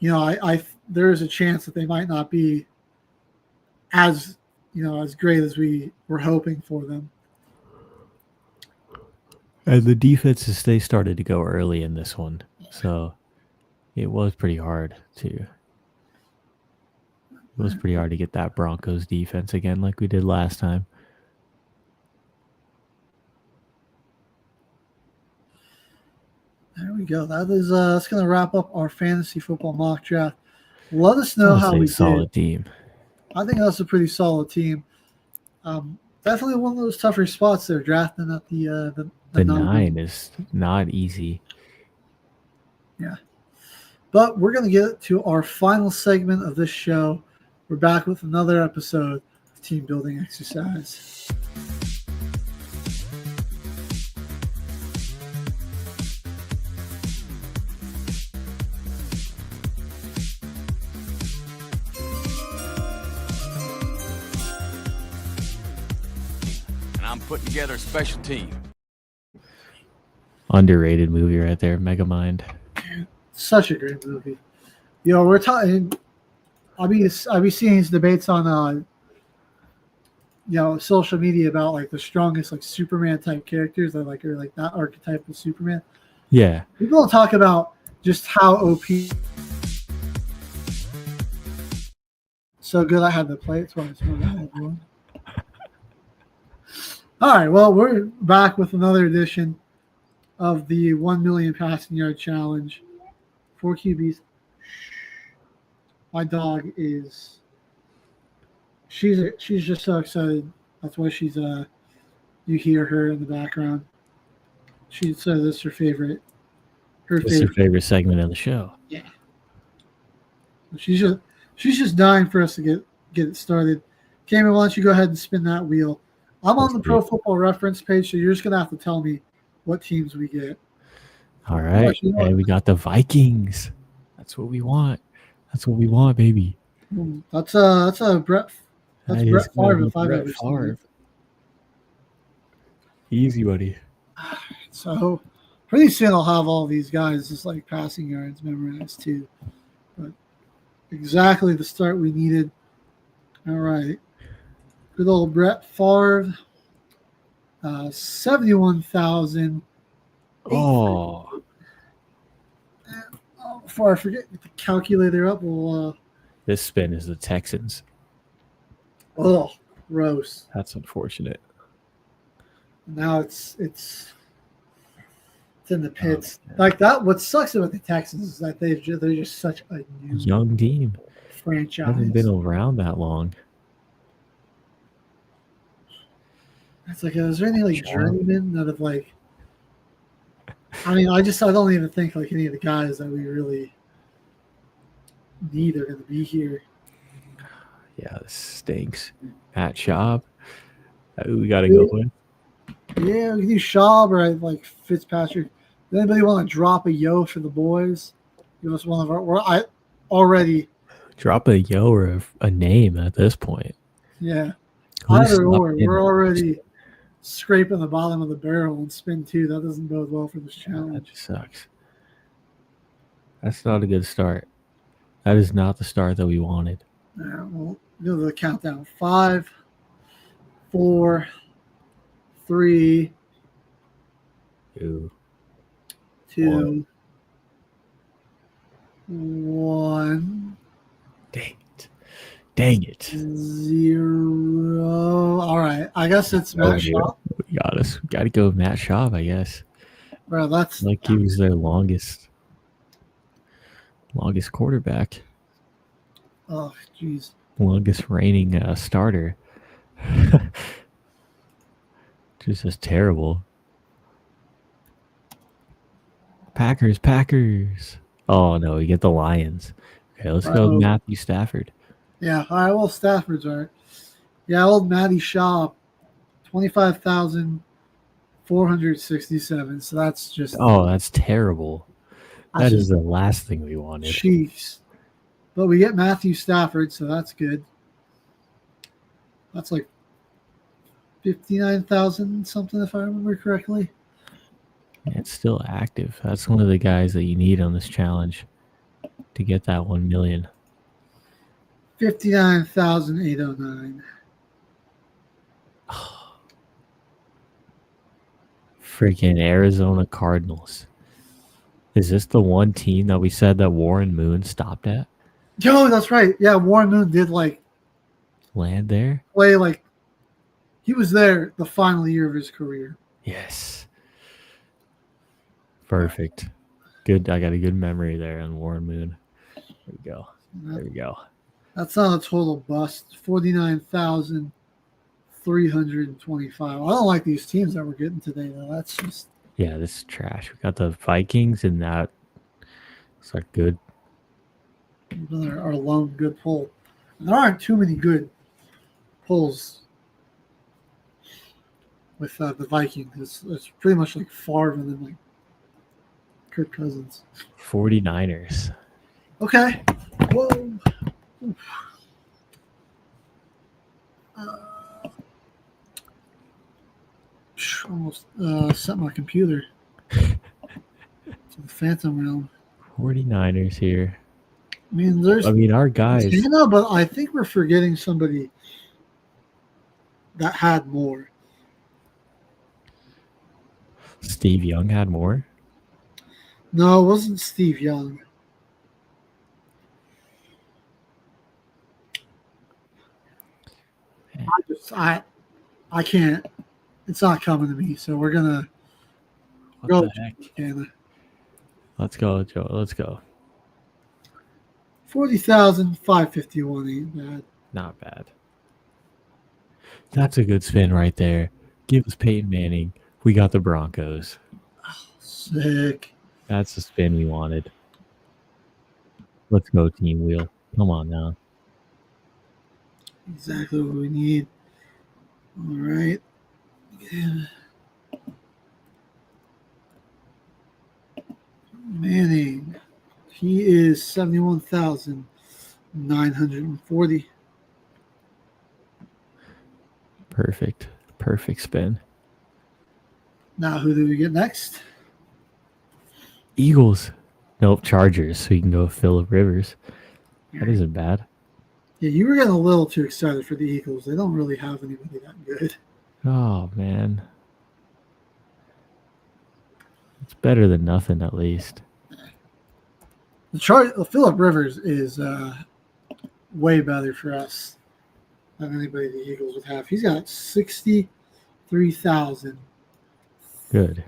there is a chance that they might not be as great as we were hoping for them. And the defenses, they started to go early in this one, so it was pretty hard to. It was pretty hard to get that Broncos defense again, like we did last time. There we go. That's going to wrap up our fantasy football mock draft. Let us know how we did. Solid team. I think that's a pretty solid team. Definitely one of those tougher spots they're drafting at the The 9. 9 is not easy. Yeah. But we're going to get to our final segment of this show. We're back with another episode of Team Building Exercise. And I'm putting together a special team. Underrated movie right there, Megamind. Such a great movie. We're talking. I'll be seeing these debates on social media about like the strongest like Superman type characters that like are like that archetype of Superman. Yeah. People don't talk about just how OP. So good I had to play it twice. All right, well, we're back with another edition of the 1 million passing yard challenge. 4 QBs. My dog is. She's just so excited. That's why she's you hear her in the background. She says it's her favorite. What's your favorite segment of the show? Yeah. She's just dying for us to get it started. Cameron, why don't you go ahead and spin that wheel? I'm on the Pro Football Reference page, so you're just gonna have to tell me what teams we get. All right. Hey, we got the Vikings. That's what we want. That's what we want, baby. That's a Brett. That's Brett Favre if I've ever seen it. Easy, buddy. So pretty soon I'll have all these guys just like passing yards memorized too. But exactly the start we needed. All right. Good old Brett Favre. 71,000. Oh. Before I forget, get the calculator up. We'll, this spin is the Texans. Oh, gross. That's unfortunate. Now it's in the pits. Like that. What sucks about the Texans is that they're just such a young team. Franchise. Haven't been around that long. It's like, is there any like journeymen that have like? I mean, I don't even think like any of the guys that we really need are going to be here. Yeah, this stinks. Matt Schaub. We got to go with. Yeah, we can do Schaub or like Fitzpatrick. Does anybody want to drop a yo for the boys? Give us one of our. I already drop a yo or a name at this point. Yeah, either or. We're already scraping the bottom of the barrel and spin 2. That doesn't bode well for this challenge. That sucks. That's not a good start. That is not the start that we wanted. All right, we'll go to the countdown. 5, 4, 3, 2, 1. Dang it. 0. All right. I guess it's Matt Schaub. We got us. We got to go with Matt Schaub, I guess. Bro, that's like he was their longest quarterback. Oh, jeez. Longest reigning starter. Just terrible. Packers. Oh, no, we get the Lions. Okay, let's go with Matthew Stafford. Yeah, all right, well, Stafford's all right. Yeah, old Matty Schaub, 25,467. So that's just... Oh, that's terrible. That is the last thing we wanted. Chiefs. But we get Matthew Stafford, so that's good. That's like 59,000 something, if I remember correctly. Yeah, it's still active. That's one of the guys that you need on this challenge to get that 1 million. 59,809. Freaking Arizona Cardinals. Is this the one team that we said that Warren Moon stopped at? Yo, that's right. Yeah, Warren Moon did like land there. Play like he was there the final year of his career. Yes. Perfect. Good. I got a good memory there on Warren Moon. There we go. That's not a total bust. 49,300. 325. I don't like these teams that we're getting today, though. That's just. Yeah, this is trash. We got the Vikings, and that it's like good. Our lone good pull. There aren't too many good pulls with the Vikings. It's pretty much like Favre and then like Kirk Cousins. 49ers. Okay. Whoa. Almost set my computer to the Phantom Realm. 49ers here. I mean, our guys. Montana, but I think we're forgetting somebody that had more. Steve Young had more? No, it wasn't Steve Young. I can't. It's not coming to me, so we're gonna go. The heck? Montana. Let's go, Joe. Let's go. 40,551 ain't bad. Not bad. That's a good spin right there. Give us Peyton Manning. We got the Broncos. Oh, sick. That's the spin we wanted. Let's go, Team Wheel. Come on now. Exactly what we need. All right. Yeah. Manning. He is 71,940. Perfect. Perfect spin. Now, who do we get next? Eagles. Nope, Chargers. So you can go Phillip Rivers. That isn't bad. Yeah, you were getting a little too excited for the Eagles. They don't really have anybody that good. Oh, man. It's better than nothing, at least. Phillip Rivers is way better for us than anybody the Eagles would have. He's got 63,000. Good.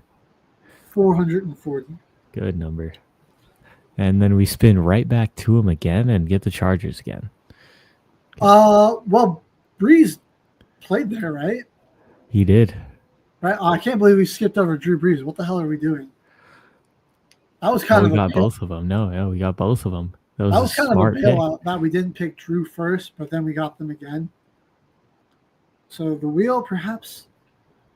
440. Good number. And then we spin right back to him again and get the Chargers again. Well, Breeze played there, right? He did. Right. I can't believe we skipped over Drew Brees. What the hell are we doing? That was kind of. We got both of them. No, we got both of them. That was kind of a bailout that we didn't pick Drew first, but then we got them again. So the wheel, perhaps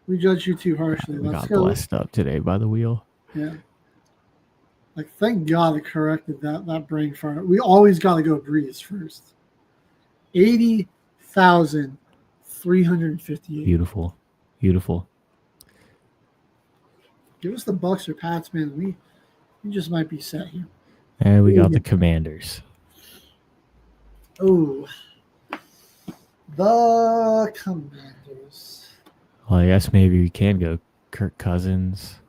we judged you too harshly. We got blessed up today by the wheel. Yeah. Like, thank God it corrected that brain fart. We always got to go Breeze first. 80,358. Beautiful. Beautiful. Give us the Bucks or Pats, man. We just might be set here. And we got the Commanders. Oh. The Commanders. Well, I guess maybe we can go Kirk Cousins.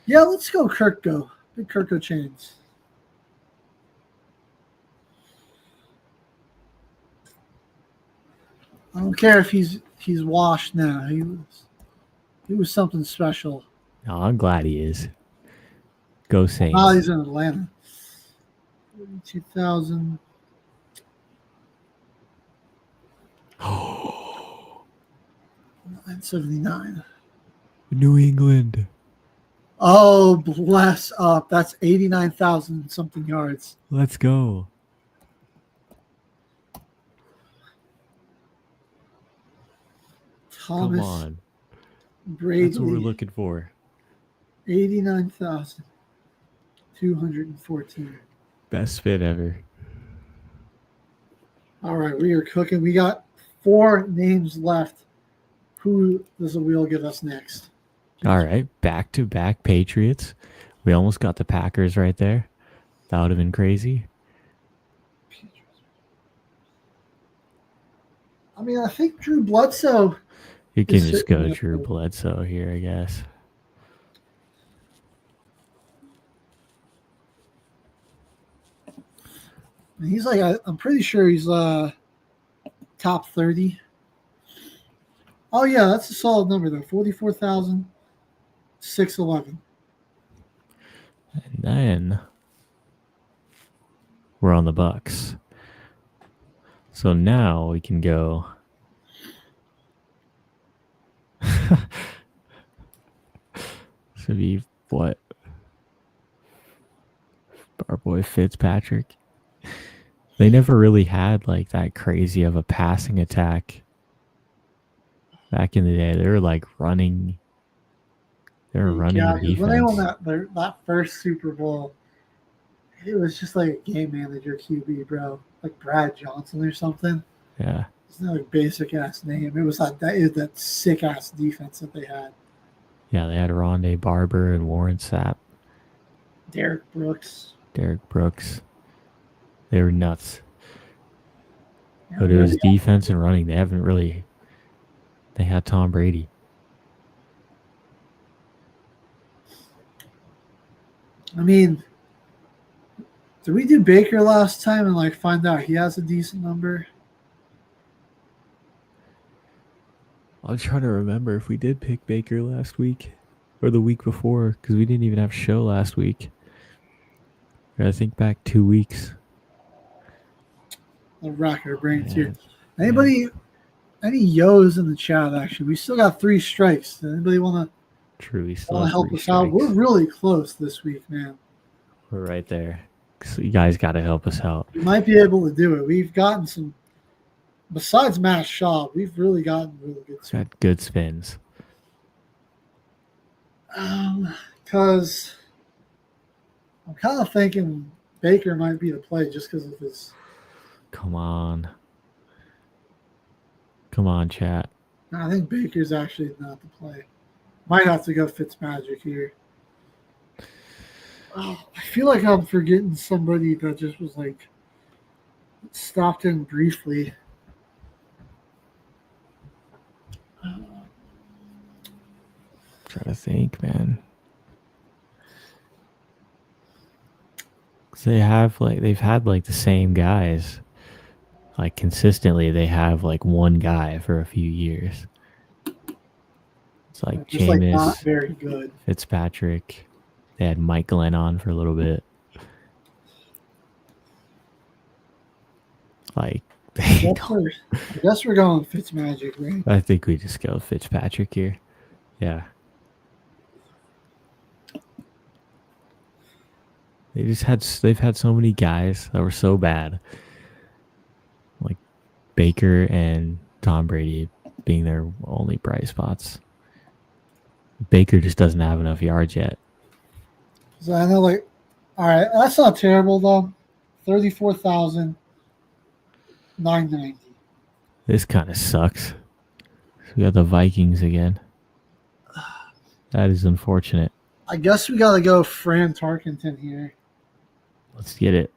Yeah, let's go Kirk go. Big Kirko chains. I don't care if he's washed now. He was something special. Oh, I'm glad he is. Go Saints. Oh, he's in Atlanta. 42,000. Oh. 979. New England. Oh, bless up. That's 89,000 something yards. Let's go. Thomas. Come on. Brady. That's what we're looking for. 89,214. Best spin ever. All right, we are cooking. We got 4 names left. Who does the wheel give us next? All right, back-to-back Patriots. We almost got the Packers right there. That would have been crazy. I mean, I think Drew Bledsoe. You can just go Drew Bledsoe here, I guess. He's like, I'm pretty sure he's top 30. Oh, yeah, that's a solid number, though. 44,611. And then we're on the Bucks. So now we can go So be what? Our boy Fitzpatrick. They never really had like that crazy of a passing attack. Back in the day, they were like running. They were running Yeah, the because when they won defense. that first Super Bowl, it was just like a game manager QB, bro, like Brad Johnson or something. Yeah. It's not a basic ass name. It was that sick ass defense that they had. Yeah, they had Rondé Barber and Warren Sapp. Derek Brooks. They were nuts. Yeah, But it was defense and running. They haven't really. They had Tom Brady. I mean, did we do Baker last time and like find out he has a decent number? I'm trying to remember if we did pick Baker last week or the week before, because we didn't even have a show last week. I think back 2 weeks. I'll rack our brains here. Anybody, any yo's in the chat? Actually, we still got 3 strikes. Does anybody want True, to help us out? We're really close this week, man. We're right there. So you guys got to help us out. We might be able to do it. We've gotten some. Besides Matt Shaw, we've really gotten really good. Got good spins. Because I'm kind of thinking Baker might be the play just because of his. Come on, chat. I think Baker's actually not the play. Might have to go Fitzmagic here. Oh, I feel like I'm forgetting somebody that just was like stopped in briefly. Trying to think, man. They've had like the same guys. Like consistently, they have like one guy for a few years. It's like just Jameis, like not very good. Fitzpatrick. They had Mike Glenn on for a little bit. Like, I guess we're going Fitzmagic, right? I think we just go Fitzpatrick here. Yeah. They've had so many guys that were so bad. Like Baker and Tom Brady being their only bright spots. Baker just doesn't have enough yards yet. So I know, like, all right, that's not terrible though. 34,990. This kind of sucks. We got the Vikings again. That is unfortunate. I guess we got to go Fran Tarkenton here. Let's get it.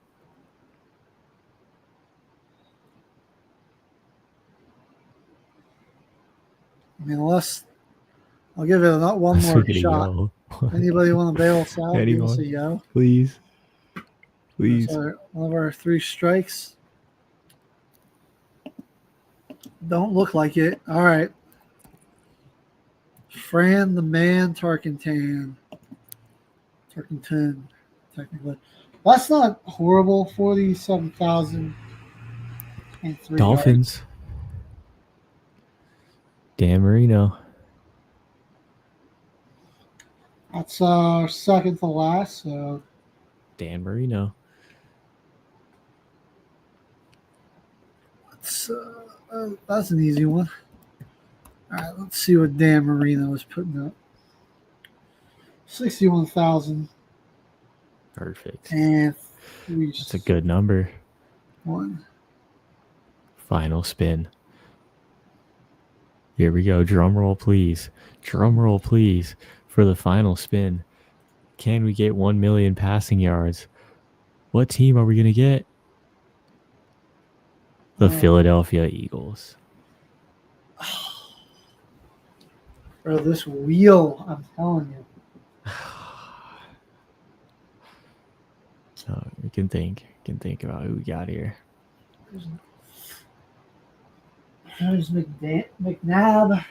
I mean, I'll give it one more shot. Anybody want to bail us out? Anyone? Give us a yo. Please. One of our 3 strikes. Don't look like it. All right. Fran the man Tarkenton, technically. That's not horrible. 47,000. Dolphins. Yards. Dan Marino. That's second to last. So Dan Marino. That's an easy one. All right, let's see what Dan Marino is putting up. 61,000. Perfect. And that's a good number. 1. Final spin. Here we go. Drum roll, please. Drum roll, please. For the final spin. Can we get 1 million passing yards? What team are we going to get? The Philadelphia Eagles. Bro, this wheel, I'm telling you. So we can think about who we got here. There's McNabb.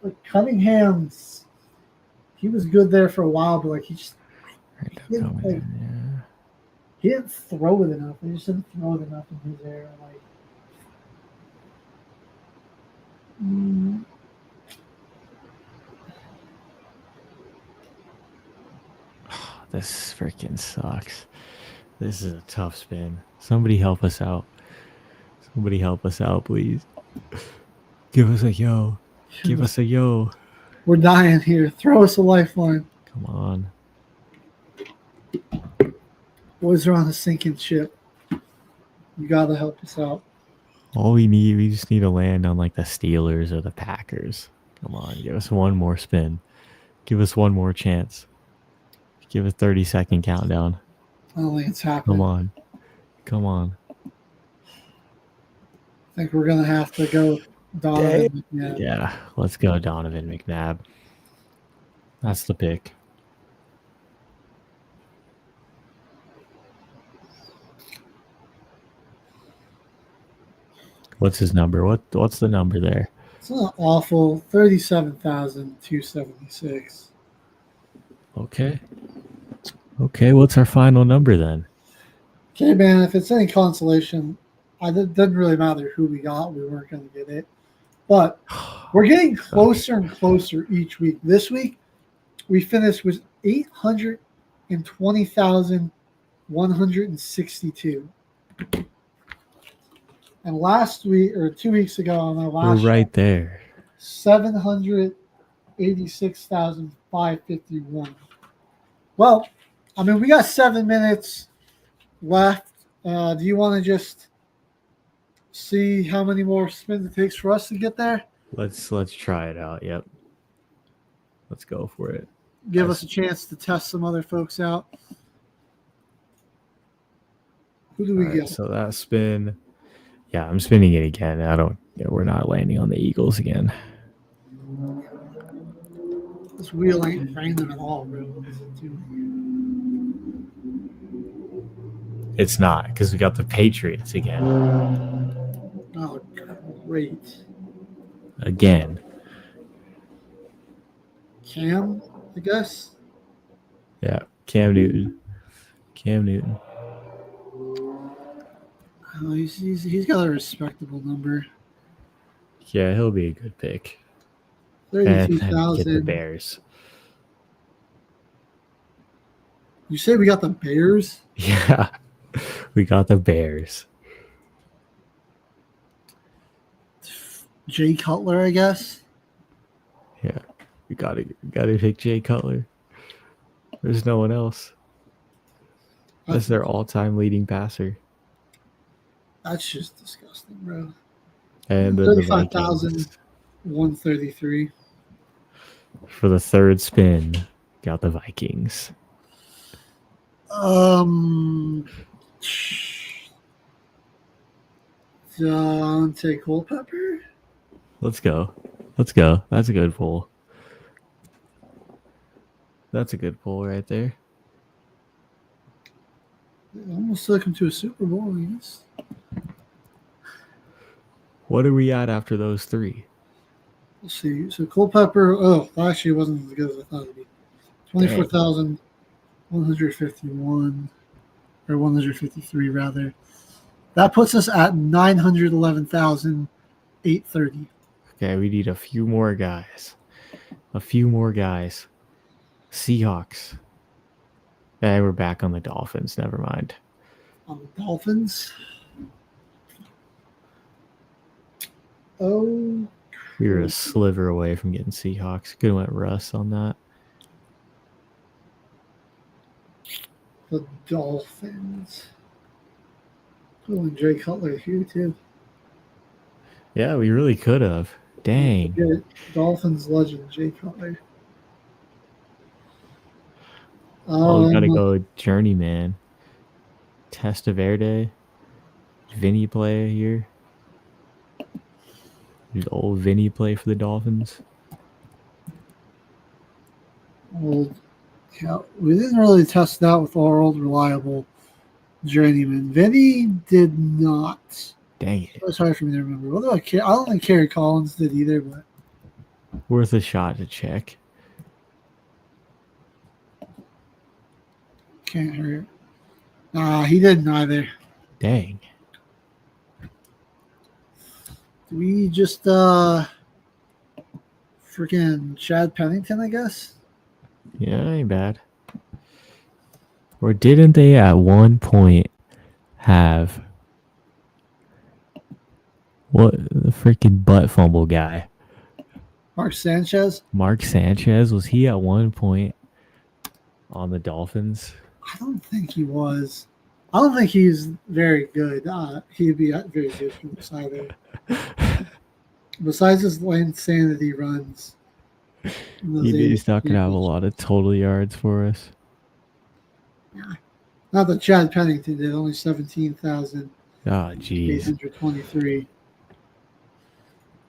Like Cunningham's, he was good there for a while, but like he didn't throw it enough. He just didn't throw it enough in his area. Like, This freaking sucks. This is a tough spin. Somebody help us out. Somebody help us out, please. Give us a yo. Give us a yo. We're dying here. Throw us a lifeline. Come on. Boys are on a sinking ship. You gotta help us out. All we just need to land on like the Steelers or the Packers. Come on, give us one more spin. Give us one more chance. Give a 30-second countdown. I don't think it's happening. Come on. Come on. I think we're gonna have to go Donovan McNabb. Yeah, let's go Donovan McNabb. That's the pick. What's his number? What's the number there? It's not awful. 37,276. Okay. Okay, what's our final number then? Okay, man, if it's any consolation, it doesn't really matter who we got. We weren't going to get it. But we're getting closer and closer each week. This week, we finished with 820,162. And last week, or 2 weeks ago on our last We're right there. 786,551. Well, I mean, we got 7 minutes left. Do you want to just see how many more spins it takes for us to get there? Let's try it out. Yep. Let's go for it. Give us a chance to test some other folks out. Who do we get? So that spin. Yeah, I'm spinning it again. We're not landing on the Eagles again. This wheel ain't random at all, bro. It's not, because we got the Patriots again. Oh, great. Again. Cam, I guess? Yeah, Cam Newton. Oh, he's got a respectable number. Yeah, he'll be a good pick. 32,000. Get the Bears. You say we got the Bears? Yeah, we got the Bears. Jay Cutler, I guess. Yeah, we gotta pick Jay Cutler. There's no one else. That's their all-time leading passer. That's just disgusting, bro. And 35,133. For the third spin, got the Vikings. Dante Culpepper? Let's go. That's a good pull. That's a good pull right there. Almost took him to a Super Bowl, I guess. What are we at after those three? Let's see. So Culpepper, actually wasn't as good as I thought it would be. 24,151, or 153 rather. That puts us at 911,830. Okay, we need a few more guys. Seahawks. Hey, we're back on the Dolphins. Never mind. On the Dolphins? Oh. We were a sliver away from getting Seahawks. Could have went Russ on that. The Dolphins. Oh, and Jay Cutler here, too. Yeah, we really could have. Dang. Dolphins legend, Jay Cutler. We got to go journeyman. Testaverde. Vinny play here. Did old Vinny play for the Dolphins? Well, yeah, we didn't really test that with our old reliable journeyman. Vinny did not. Dang it. It's hard for me to remember. What do I care? I don't think Kerry Collins did either, but worth a shot to check. Can't hurt. He didn't either. Dang. Do we just Freaking Chad Pennington, I guess. Yeah, ain't bad. Or didn't they at one point have what the freaking butt fumble guy? Mark Sanchez. Mark Sanchez, was he at one point on the Dolphins? I don't think he was. I don't think he's very good. He'd be very good for this either. Besides his insanity runs. He's not going to have a lot of total yards for us. Yeah. Not that Chad Pennington did, only 17,000. Oh, jeez. 823.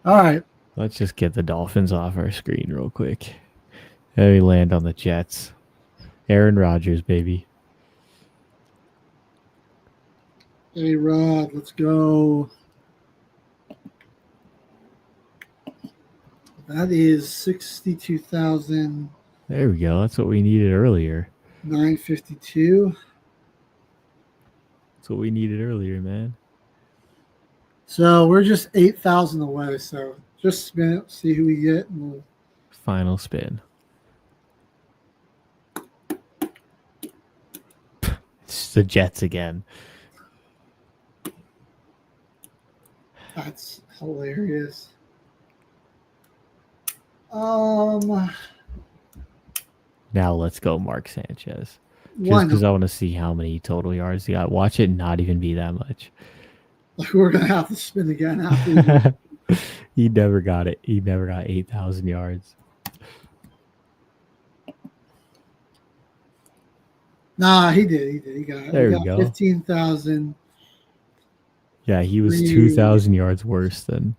All right. Let's just get the Dolphins off our screen real quick. Then we land on the Jets. Aaron Rodgers, baby. Hey, Rod, let's go. That is 62,000. There we go. That's what we needed earlier. 952. That's what we needed earlier, man. So we're just 8,000 away. So just spin it, see who we get. And we'll... Final spin. It's the Jets again. That's hilarious. Now let's go Mark Sanchez. Just because I want to see how many total yards he got. Watch it not even be that much. Like we're going to have to spin again after. He never got it. He never got 8,000 yards. Nah, he did. He got, there he we got go. 15,000. Yeah, he was 2,000 yards worse than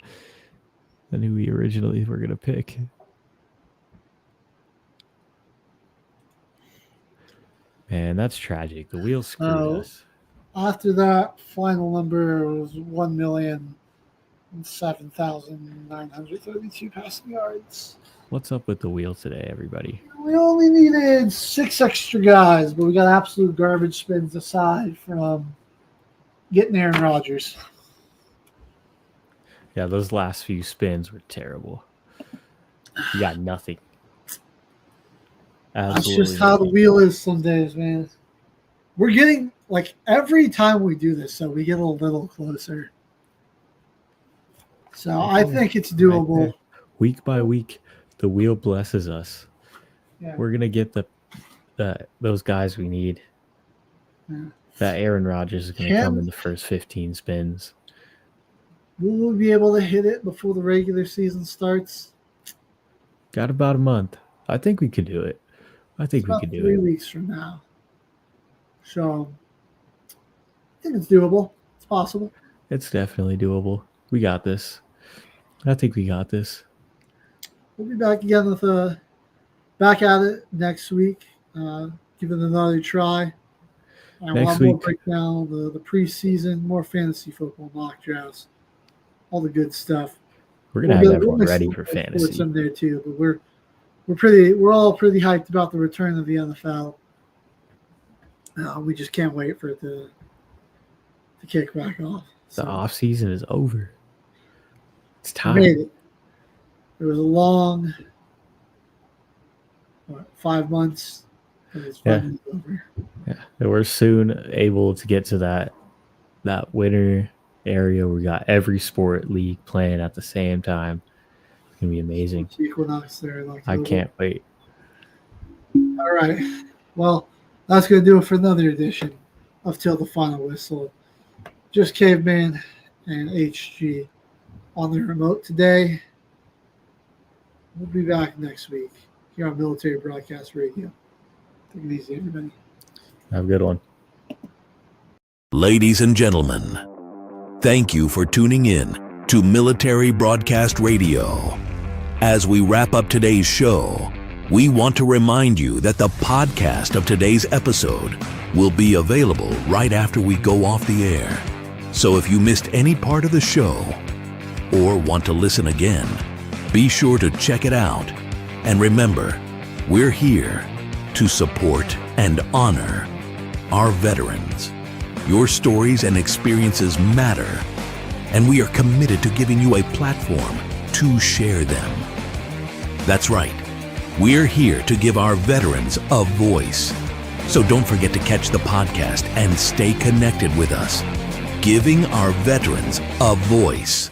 who we originally were going to pick. Man, that's tragic. The wheel screwed us. After that, final number was 1,007,932 passing yards. What's up with the wheel today, everybody? We only needed 6 extra guys, but we got absolute garbage spins aside from getting Aaron Rodgers. Yeah, those last few spins were terrible. You got nothing. Absolutely That's just how the wheel is some days, man. We're getting, like, every time we do this, so we get a little closer. So I think it's doable. Right, week by week, the wheel blesses us. Yeah. We're going to get those guys we need. Yeah. That Aaron Rodgers is going to come in the first 15 spins. Will we be able to hit it before the regular season starts? Got about a month. I think we could do it. I think we could do it. 3 weeks from now. So I think it's doable. It's possible. It's definitely doable. We got this. I think we got this. We'll be back again with back at it next week. Give it another try. And Next we'll week, break down the preseason, more fantasy football mock drafts, all the good stuff. We're gonna have everyone ready for fantasy. Some there too, but we're all pretty hyped about the return of the NFL. We just can't wait for it to kick back off. The off season is over. It's time. We made it. It was a long 5 months. But it's finally over. Yeah, and we're soon able to get to that winter area where we got every sport league playing at the same time. It's gonna be amazing. Equinox there. I can't wait. All right. Well, that's gonna do it for another edition of Till the Final Whistle. Just Caveman and HG on the remote today. We'll be back next week here on Military Broadcast Radio. Take it easy, everybody. Have a good one. Ladies and gentlemen, thank you for tuning in to Military Broadcast Radio. As we wrap up today's show, we want to remind you that the podcast of today's episode will be available right after we go off the air. So if you missed any part of the show or want to listen again, be sure to check it out. And remember, we're here to support and honor our veterans. Your stories and experiences matter, and we are committed to giving you a platform to share them. That's right. We're here to give our veterans a voice. So don't forget to catch the podcast and stay connected with us. Giving our veterans a voice.